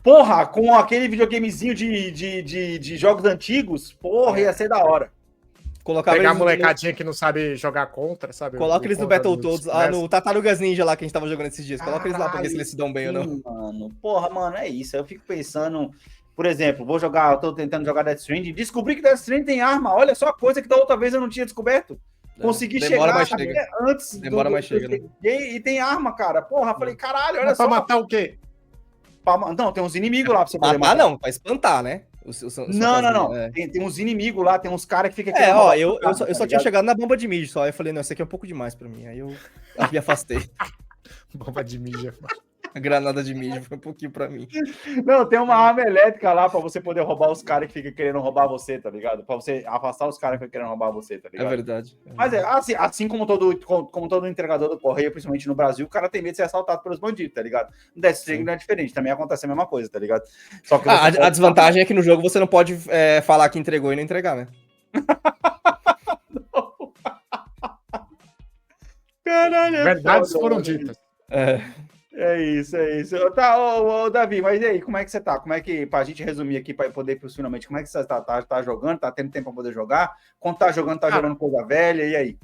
S1: Porra, com aquele videogamezinho de jogos antigos, porra, ia ser da hora.
S3: Colocava
S2: Pegar a
S3: eles no-
S2: molecadinha que não sabe jogar contra, sabe?
S3: Coloca eles no
S2: contra
S3: Battletoads,
S2: dos
S3: no Tartarugas Ninja lá que a gente tava jogando esses dias. Coloca eles lá pra ver se eles se dão bem ou não.
S1: Sim, mano. Porra, mano, é isso. Eu fico pensando, por exemplo, eu tô tentando jogar Death Stranding, descobri que Death Stranding tem arma. Olha só a coisa que da outra vez eu não tinha descoberto. Consegui
S3: Demora,
S1: chegar
S3: mas chega.
S1: até antes
S3: Demora, mas chega, né?
S1: E tem arma, cara. Porra, falei, caralho, olha
S2: Mas pra
S1: só.
S2: matar o quê?
S1: Não, tem uns inimigos lá pra você poder
S3: Matar
S1: matar.
S3: não, pra espantar, né?
S1: Não.
S3: É.
S1: Tem uns inimigos lá, tem uns caras que ficam
S3: É, ó,
S1: roubar
S3: eu
S1: carro,
S3: só
S1: tá
S3: tinha
S1: ligado?
S3: chegado na bomba de mídia só. Aí eu falei, não, isso aqui é um pouco demais pra mim. Aí eu me afastei.
S2: Bomba de mídia.
S3: A granada de mídia foi um pouquinho pra mim.
S1: Não, tem uma arma elétrica lá pra você poder roubar os caras que ficam querendo roubar você, tá ligado? Pra você afastar os caras que ficam querendo roubar você, tá
S3: É
S1: ligado?
S3: verdade.
S1: Mas é assim como todo entregador do correio, principalmente no Brasil, o cara tem medo de ser assaltado pelos bandidos, tá ligado? No Death Stranding não é diferente, também acontece a mesma coisa, tá ligado? Só que
S3: Ah,
S1: você
S3: a
S1: pode-
S3: desvantagem é que no jogo você não pode falar que entregou e não entregar, né?
S1: Caralho, é
S2: Verdades
S1: foda,
S2: foram
S1: mano.
S2: ditas.
S1: É isso. Tá, ô, Davi, mas e aí, como é que você tá? Como é que, pra gente resumir aqui, pra poder ir pros finalmente, como é que você tá? Tá jogando? Tá tendo tempo pra poder jogar? Quando tá jogando, tá jogando coisa velha, e aí?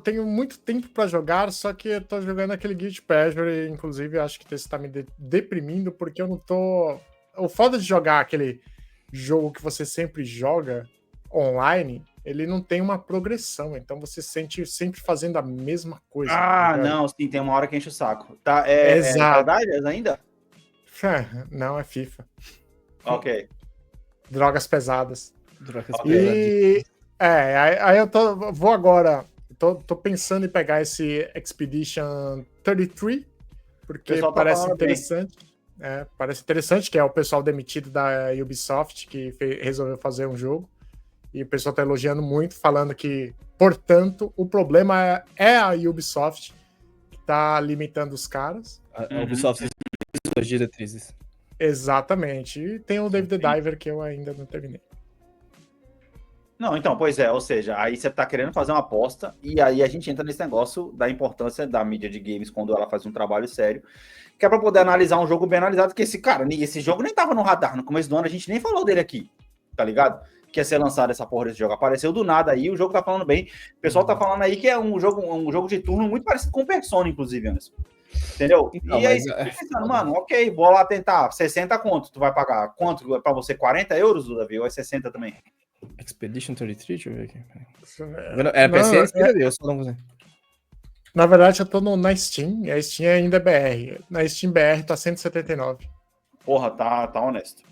S2: Tenho muito tempo pra jogar, só que eu tô jogando aquele Guilty Pleasure, e inclusive acho que isso tá me deprimindo, porque eu não tô... O foda de jogar aquele jogo que você sempre joga online, ele não tem uma progressão, então você se sente sempre fazendo a mesma coisa.
S1: Ah,
S2: tá ligado?
S1: não, sim, tem uma hora que enche o saco. Tá,
S2: Exato.
S1: Helldivers ainda?
S2: Não, é FIFA.
S1: Ok.
S2: Drogas pesadas.
S3: Drogas
S1: Ok.
S3: pesadas.
S2: Aí eu vou agora. Tô pensando em pegar esse Expedition 33, porque
S1: O pessoal tá
S2: parece
S1: falando bem.
S2: interessante. Parece interessante, que é o pessoal demitido da Ubisoft que resolveu fazer um jogo. E o pessoal tá elogiando muito, falando que, portanto, o problema é a Ubisoft que tá limitando os caras.
S3: A Ubisoft fez suas diretrizes.
S2: Exatamente. E tem o David the Diver, que eu ainda não terminei.
S1: Não, então, pois é, ou seja, aí você tá querendo fazer uma aposta, e aí a gente entra nesse negócio da importância da mídia de games quando ela faz um trabalho sério, que é pra poder analisar um jogo bem analisado, que esse jogo nem tava no radar, no começo do ano a gente nem falou dele aqui, tá ligado? Que ia ser lançado essa porra desse jogo, apareceu do nada aí, o jogo tá falando bem, o pessoal tá falando aí que é um jogo de turno muito parecido com o Persona, inclusive, Anderson. Entendeu?
S3: Então,
S1: e aí,
S3: mas
S1: você fica pensando, mano, ok, vou lá tentar, 60 conto, tu vai pagar quanto pra você, 40 euros, Davi, ou é 60 também?
S3: Expedition 33, deixa eu ver aqui.
S2: Não,
S3: É PCN, eu só não vou.
S2: Na verdade, eu tô na Steam, e a Steam ainda é BR. Na Steam BR tá 179.
S1: Porra, tá honesto.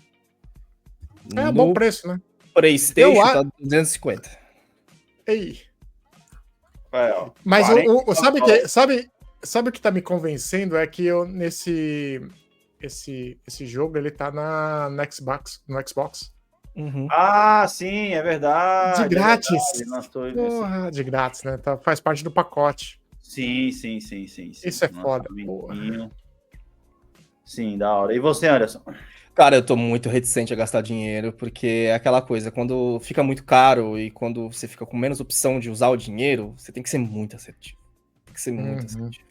S2: É um bom preço, né?
S3: PlayStation
S2: Eu
S3: tá 250.
S2: Ei.
S1: Ó,
S2: Mas
S1: 40
S2: sabe o que tá me convencendo? É que eu, esse jogo, ele tá no Xbox.
S3: Uhum.
S1: Ah, sim, é verdade.
S2: De grátis.
S1: É verdade,
S2: Porra, de grátis, né? Faz parte do pacote.
S1: Sim.
S2: Isso é foda. Porra.
S1: Sim, da hora. E você, Anderson?
S3: Cara, eu tô muito reticente a gastar dinheiro, porque é aquela coisa, quando fica muito caro e quando você fica com menos opção de usar o dinheiro, você tem que ser muito assertivo. Tem que ser muito assertivo.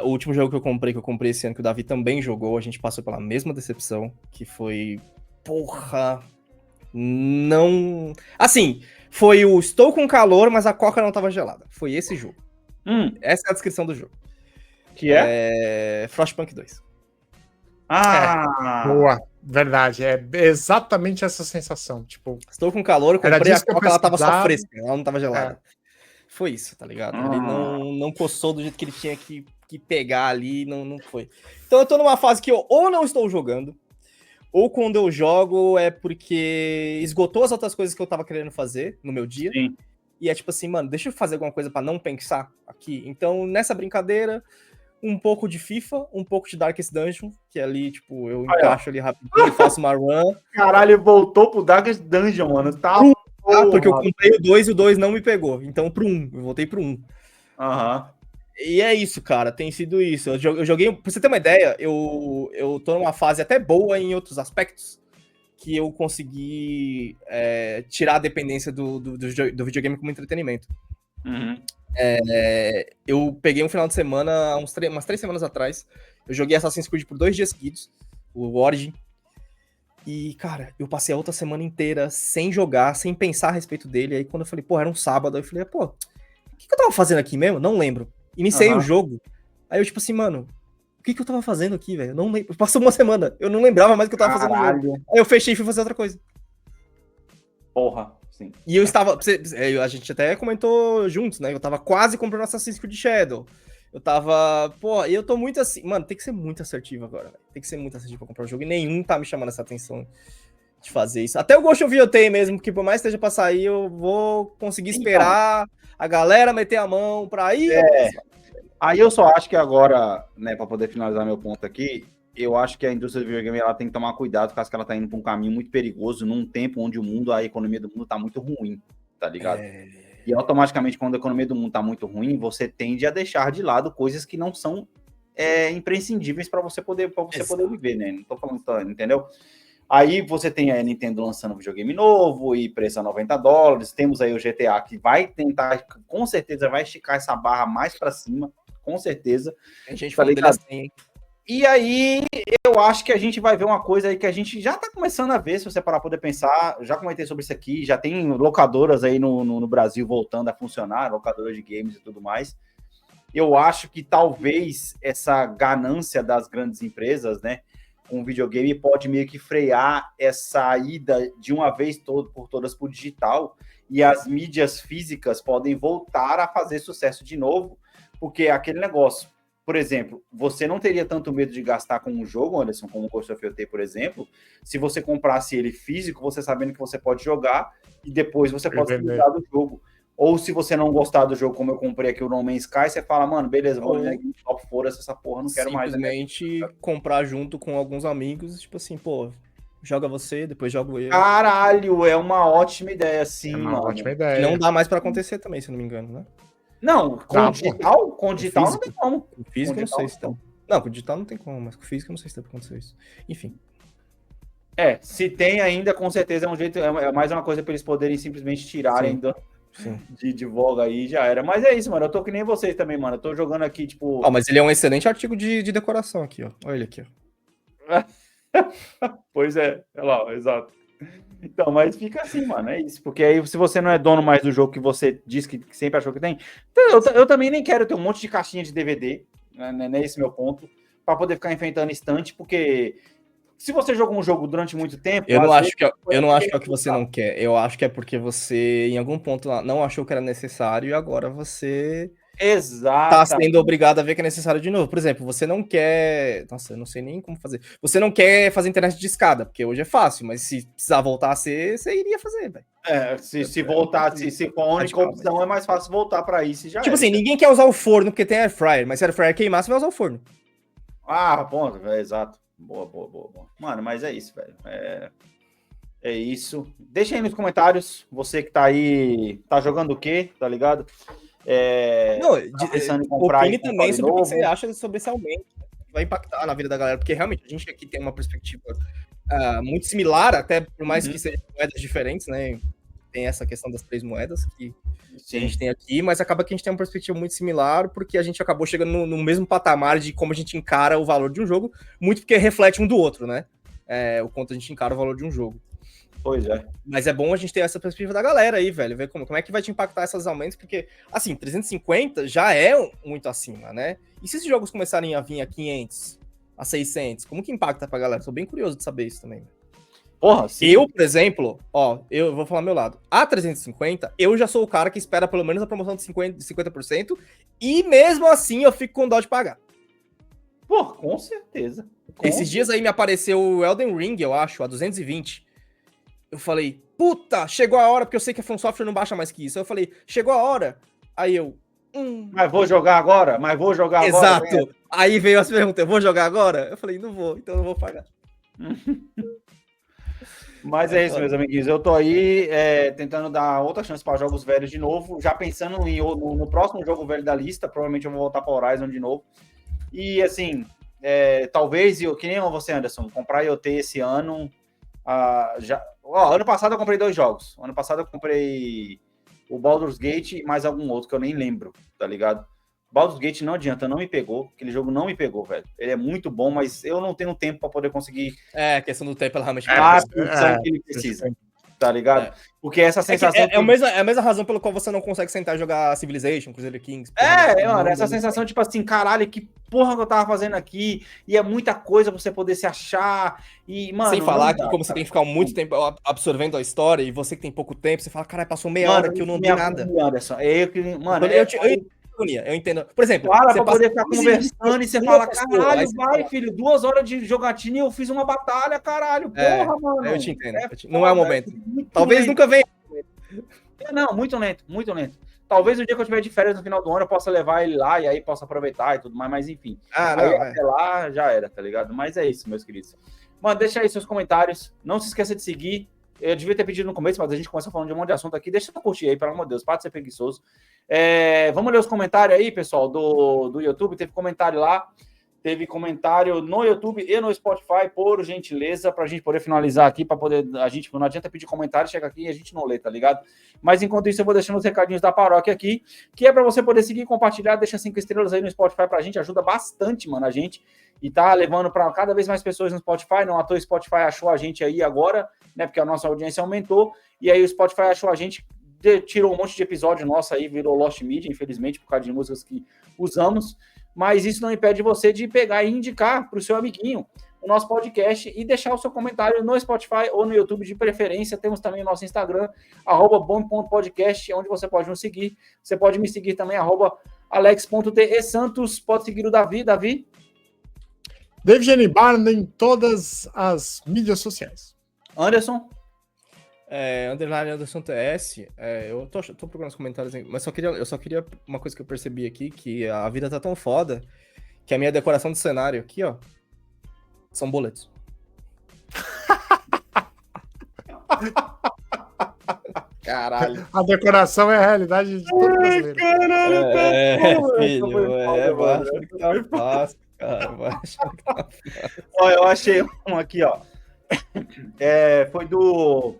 S3: O último jogo que eu comprei esse ano, que o Davi também jogou, a gente passou pela mesma decepção, que foi... Porra... Não... Assim, foi o estou com calor, mas a coca não tava gelada. Foi esse jogo. Essa é a descrição do jogo.
S1: Que é?
S3: Frostpunk 2.
S2: Boa, verdade. É exatamente essa sensação. Tipo,
S3: estou com calor, comprei a coca, ela tava só fresca, ela não tava gelada. Foi isso, tá ligado? Ele não coçou do jeito que ele tinha que pegar ali, não foi. Então eu tô numa fase que eu ou não estou jogando, ou quando eu jogo é porque esgotou as outras coisas que eu tava querendo fazer no meu dia.
S1: Sim.
S3: E é tipo assim, mano, deixa eu fazer alguma coisa pra não pensar aqui. Então, nessa brincadeira, um pouco de FIFA, um pouco de Darkest Dungeon, que ali, tipo, eu encaixo ali rapidinho e faço uma run.
S1: Caralho, voltou pro Darkest Dungeon, mano. Tá,
S3: porque eu comprei o 2 e o 2 não me pegou. Então, pro 1, eu voltei pro 1. E é isso, cara, tem sido isso. Eu joguei, pra você ter uma ideia, eu tô numa fase até boa em outros aspectos, que eu consegui tirar a dependência do videogame como entretenimento. Eu peguei um final de semana, umas 3 semanas atrás, eu joguei Assassin's Creed por 2 dias seguidos, o Origin, e, cara, eu passei a outra semana inteira sem jogar, sem pensar a respeito dele. Aí quando eu falei, pô, era um sábado, aí eu falei, pô, o que eu tava fazendo aqui mesmo? Não lembro. Iniciei o jogo, aí eu tipo assim, mano, o que eu tava fazendo aqui, velho? Eu não lembro. Passou uma semana, eu não lembrava mais o que eu tava fazendo no jogo. Aí eu fechei e fui fazer outra coisa.
S1: Porra, sim.
S3: E eu estava, a gente até comentou juntos, né? Eu tava quase comprando Assassin's Creed Shadow. Eu tava, pô, e eu tô muito assim, mano, tem que ser muito assertivo agora, velho. Tem que ser muito assertivo pra comprar o jogo, e nenhum tá me chamando essa atenção de fazer isso. Até o Ghost of Yotei mesmo, que por mais que esteja pra sair, eu vou conseguir esperar a galera meter a mão pra ir.
S1: Aí eu só acho que agora, né, pra poder finalizar meu ponto aqui, eu acho que a indústria do videogame ela tem que tomar cuidado, caso que ela tá indo pra um caminho muito perigoso, num tempo onde a economia do mundo tá muito ruim, tá ligado? E automaticamente, quando a economia do mundo tá muito ruim, você tende a deixar de lado coisas que não são imprescindíveis para você poder viver, né? Não tô falando, entendeu? Aí você tem a Nintendo lançando um videogame novo e preço a $90. Temos aí o GTA que vai tentar, com certeza, vai esticar essa barra mais para cima, com certeza.
S3: A gente falou dele assim, hein?
S1: E aí, eu acho que a gente vai ver uma coisa aí que a gente já tá começando a ver, se você parar pra poder pensar. Já comentei sobre isso aqui, já tem locadoras aí no Brasil voltando a funcionar, locadoras de games e tudo mais. Eu acho que talvez essa ganância das grandes empresas, né, com o videogame pode meio que frear essa ida de uma vez por todas pro digital, e as mídias físicas podem voltar a fazer sucesso de novo, porque aquele negócio. Por exemplo, você não teria tanto medo de gastar com um jogo, Anderson, como o Ghost of Yotei, por exemplo, se você comprasse ele físico, você sabendo que você pode jogar e depois você pode cuidar do jogo. Ou se você não gostar do jogo, como eu comprei aqui o No Man's Sky, você fala, mano, beleza, vou ligar aqui no top, foda-se essa porra, não quero mais.
S3: Simplesmente comprar junto com alguns amigos, tipo assim, pô, joga você, depois jogo eu.
S1: Caralho, é uma ótima ideia, sim, mano.
S2: Ótima ideia.
S3: E não dá mais pra acontecer também, se eu não me engano, né?
S1: Não, com digital não tem como.
S3: Com físico eu não sei se tá. Não, com digital não tem como, mas com físico eu não sei se tá pra acontecer isso. Enfim.
S1: Se tem ainda, com certeza é um jeito, é mais uma coisa pra eles poderem simplesmente tirarem de voga aí, já era. Mas é isso, mano, eu tô que nem vocês também, mano, eu tô jogando aqui, tipo...
S3: Mas ele é um excelente artigo de decoração aqui, ó. Olha ele aqui, ó.
S1: Pois é, olha lá, exato. Então, mas fica assim, mano, é isso. Porque aí, se você não é dono mais do jogo que você diz que sempre achou que tem, então, eu também nem quero ter um monte de caixinha de DVD, né, não é esse meu ponto, para poder ficar enfrentando estante, porque se você jogou um jogo durante muito tempo...
S3: Eu não acho que é o que você não quer. Eu acho que é porque você, em algum ponto, não achou que era necessário e agora você
S1: Exato.
S3: tá sendo obrigado a ver que é necessário de novo. Por exemplo, você não quer... Nossa, eu não sei nem como fazer. Você não quer fazer internet de escada, porque hoje é fácil, mas se precisar voltar a ser, você iria fazer, velho.
S1: Se voltar, se for a única opção, é mais fácil voltar pra isso e já
S3: Tipo
S1: é.
S3: assim, ninguém quer usar o forno porque tem air fryer, mas se air fryer queimar, você vai usar o forno.
S1: Ah, ponto, exato. Boa. Mano, mas é isso, velho. É isso. Deixa aí nos comentários, você que tá aí, tá jogando o quê, tá ligado?
S3: Não,
S1: pensando em comprar
S3: opine também sobre o que
S1: novo.
S3: você acha sobre esse aumento, que vai impactar na vida da galera, porque realmente a gente aqui tem uma perspectiva muito similar, até por mais que sejam moedas diferentes, né? Tem essa questão das 3 moedas que a gente tem aqui, mas acaba que a gente tem uma perspectiva muito similar, porque a gente acabou chegando no mesmo patamar de como a gente encara o valor de um jogo, muito porque reflete um do outro, né? O quanto a gente encara o valor de um jogo.
S1: Pois é.
S3: Mas é bom a gente ter essa perspectiva da galera aí, velho, ver como é que vai te impactar esses aumentos, porque, assim, 350 já é muito acima, né? E se esses jogos começarem a vir a 500, a 600, como que impacta pra galera? Tô bem curioso de saber isso também.
S1: Porra, sim.
S3: Eu, por exemplo, eu vou falar meu lado. A 350, eu já sou o cara que espera pelo menos a promoção de 50%, e mesmo assim eu fico com dó de pagar.
S1: Pô, com certeza.
S3: Esses dias aí me apareceu o Elden Ring, eu acho, a 220. Eu falei, puta, chegou a hora, porque eu sei que a From Software não baixa mais que isso. Eu falei, chegou a hora. Aí eu...
S1: Mas vou jogar agora?
S3: Exato.
S1: Agora?
S3: Aí veio as perguntas, eu vou jogar agora? Eu falei, não vou, então eu não vou pagar.
S1: Mas é isso, meus amiguinhos. Eu tô aí tentando dar outra chance para jogos velhos de novo, já pensando no próximo jogo velho da lista. Provavelmente eu vou voltar para Horizon de novo. E assim, talvez, que nem você, Anderson, comprar IoT esse ano. Ano passado eu comprei 2 jogos. Ano passado eu comprei o Baldur's Gate e mais algum outro que eu nem lembro, tá ligado? Baldur's Gate não adianta, não me pegou. Aquele jogo não me pegou, velho. Ele é muito bom, mas eu não tenho tempo para poder conseguir.
S3: A questão do tempo ela realmente
S1: a atenção que ele precisa, tá ligado? Porque essa sensação.
S3: É a mesma razão pelo qual você não consegue sentar e jogar Civilization, Crusader Kings.
S1: Mano, essa sensação, tipo assim, caralho, que porra que eu tava fazendo aqui, e é muita coisa pra você poder se achar, e, mano...
S3: Sem falar que como você tem que ficar muito tempo absorvendo a história, e você que tem pouco tempo, você fala, caralho, passou meia hora que eu não vi nada.
S1: Mano,
S3: eu entendo. Por exemplo,
S1: fala pra poder ficar conversando e você fala, caralho, vai, filho, 2 horas de jogatina e eu fiz uma batalha, caralho, porra, mano.
S3: Eu te entendo. Não é o momento. Talvez nunca venha.
S1: Não, muito lento, muito lento. Talvez o dia que eu tiver de férias no final do ano eu possa levar ele lá e aí possa aproveitar e tudo mais, mas enfim. Até lá já era, tá ligado? Mas é isso, meus queridos. Mano, deixa aí seus comentários. Não se esqueça de seguir. Eu devia ter pedido no começo, mas a gente começa falando de um monte de assunto aqui. Deixa eu curtir aí, pelo amor de Deus, para de ser preguiçoso. Vamos ler os comentários aí, pessoal, do YouTube. Teve comentário lá. Teve comentário no YouTube e no Spotify, por gentileza, para a gente poder finalizar aqui, para poder... não adianta pedir comentário, chega aqui e a gente não lê, tá ligado? Mas enquanto isso, eu vou deixando os recadinhos da paróquia aqui, que é para você poder seguir, compartilhar, deixa 5 estrelas aí no Spotify para a gente, ajuda bastante, mano, a gente. E tá levando para cada vez mais pessoas no Spotify. Não à toa o Spotify achou a gente aí agora, né? Porque a nossa audiência aumentou. E aí o Spotify achou a gente, tirou um monte de episódio nosso aí, virou Lost Media, infelizmente, por causa de músicas que usamos. Mas isso não impede você de pegar e indicar para o seu amiguinho o nosso podcast e deixar o seu comentário no Spotify ou no YouTube de preferência. Temos também o nosso Instagram, @bom.podcast, onde você pode nos seguir. Você pode me seguir também, @alex.tesantos. Pode seguir o Davi.
S2: David Genibardo em todas as mídias sociais.
S1: Anderson?
S3: Underline Anderson TS, eu tô procurando os comentários aí, mas eu só queria uma coisa que eu percebi aqui, que a vida tá tão foda, que a minha decoração do cenário aqui, ó, são boletos. Caralho.
S2: A decoração é a realidade de todo brasileiro.
S3: Filho, vai achando que tá fácil, cara, vai achando que tá fácil.
S1: Ó, eu achei um aqui, ó, foi do...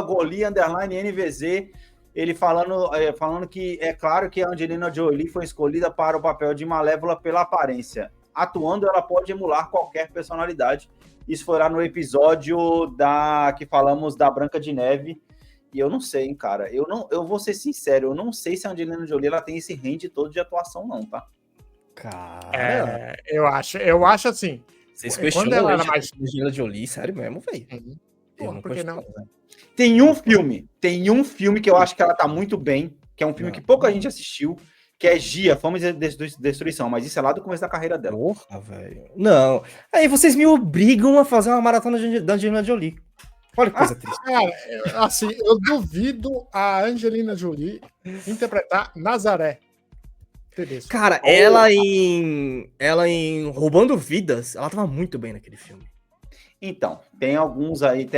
S1: @Goli_NVZ, ele falando que é claro que a Angelina Jolie foi escolhida para o papel de Malévola pela aparência. Atuando, ela pode emular qualquer personalidade. Isso foi lá no episódio que falamos da Branca de Neve. E eu não sei, hein, cara. Eu vou ser sincero, eu não sei se a Angelina Jolie ela tem esse range todo de atuação, não, tá?
S3: Cara,
S2: eu acho assim.
S3: Vocês
S2: quando
S3: questionam
S2: ela
S3: a
S2: era mais...
S3: Angelina Jolie, sério mesmo, velho?
S2: Por que não?
S1: Tem um filme que eu acho que ela tá muito bem, que é um filme que pouca gente assistiu, que é Gia, Fama e Destruição, mas isso é lá do começo da carreira dela.
S3: Porra, velho. Não. Aí vocês me obrigam a fazer uma maratona da Angelina Jolie. Olha que coisa triste.
S2: Cara, assim, eu duvido a Angelina Jolie interpretar Nazaré. Tedesco.
S3: Cara, ela em Roubando Vidas, ela tava muito bem naquele filme.
S1: Então, tem alguns aí,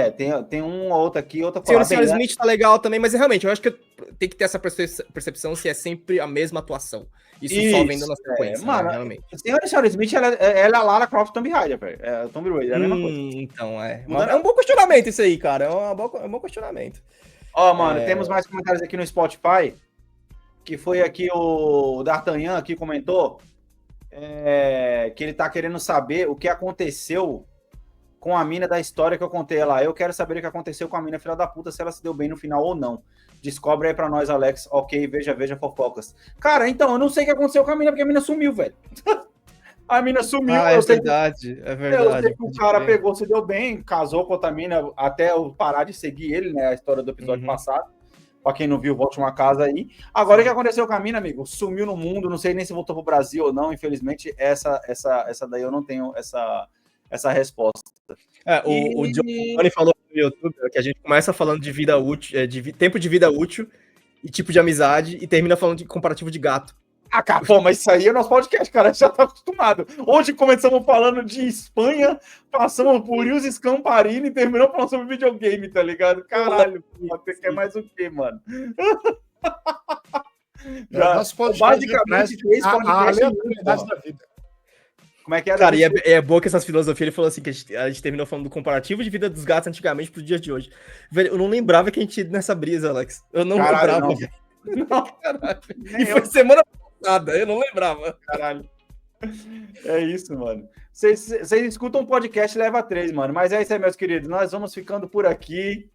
S1: tem um ou outro aqui, outra
S3: Senhora Smith tá legal também, mas realmente, eu acho que tem que ter essa percepção se é sempre a mesma atuação. Isso só vendo na sequência,
S1: mano,
S3: realmente.
S1: Senhora Smith, ela é a Lara Croft Tomb Raider, velho. É a Tomb Raider, é a mesma coisa.
S3: Então, é um bom questionamento isso aí, cara. É um bom questionamento.
S1: Ó, mano, temos mais comentários aqui no Spotify, que foi aqui o D'Artagnan aqui comentou, que ele tá querendo saber o que aconteceu com a mina da história que eu contei lá. Eu quero saber o que aconteceu com a mina filha da puta, se ela se deu bem no final ou não. Descobre aí pra nós, Alex. Ok, veja fofocas. Cara, então, eu não sei o que aconteceu com a mina, porque a mina sumiu, velho. A mina sumiu.
S3: É verdade.
S1: Eu sei que o cara pegou, se deu bem, casou com outra mina, até eu parar de seguir ele, né? A história do episódio passado. Pra quem não viu, volte uma casa aí. Agora, o que aconteceu com a mina, amigo? Sumiu no mundo, não sei nem se voltou pro Brasil ou não. Infelizmente, essa daí eu não tenho essa resposta.
S3: O Giovanni falou no YouTube que a gente começa falando de vida útil, tempo de vida útil e tipo de amizade, e termina falando de comparativo de gato.
S1: Ah, cara, pô, mas isso aí é nosso podcast, cara, já tá acostumado. Hoje começamos falando de Espanha, passamos por Ilse Scamparini e terminamos falando sobre videogame, tá ligado? Caralho, você quer mais o quê, mano?
S2: Nosso podcast
S1: basicamente fez
S2: a
S1: podcast
S2: aleatoriedade da vida.
S1: Como é que é?
S3: Cara, e é boa que essas filosofias, ele falou assim, que a gente terminou falando do comparativo de vida dos gatos antigamente pro dia de hoje. Velho, eu não lembrava que a gente ia nessa brisa, Alex. Eu não lembrava.
S1: Não.
S3: Caralho. E foi semana passada, eu não lembrava.
S1: Caralho. É isso, mano. Vocês escutam um podcast Leva 3, mano. Mas é isso aí, meus queridos. Nós vamos ficando por aqui.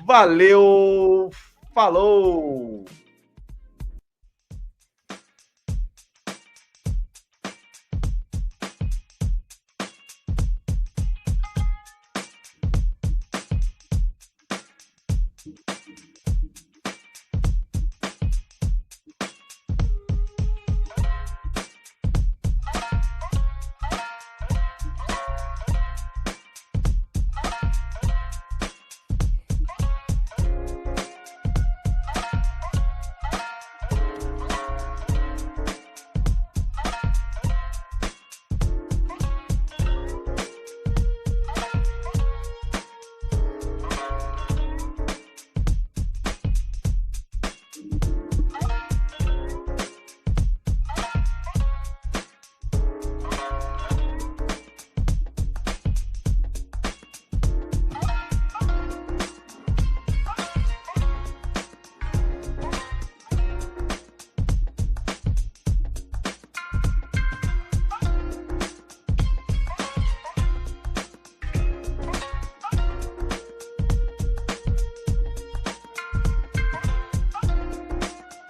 S1: Valeu! Falou!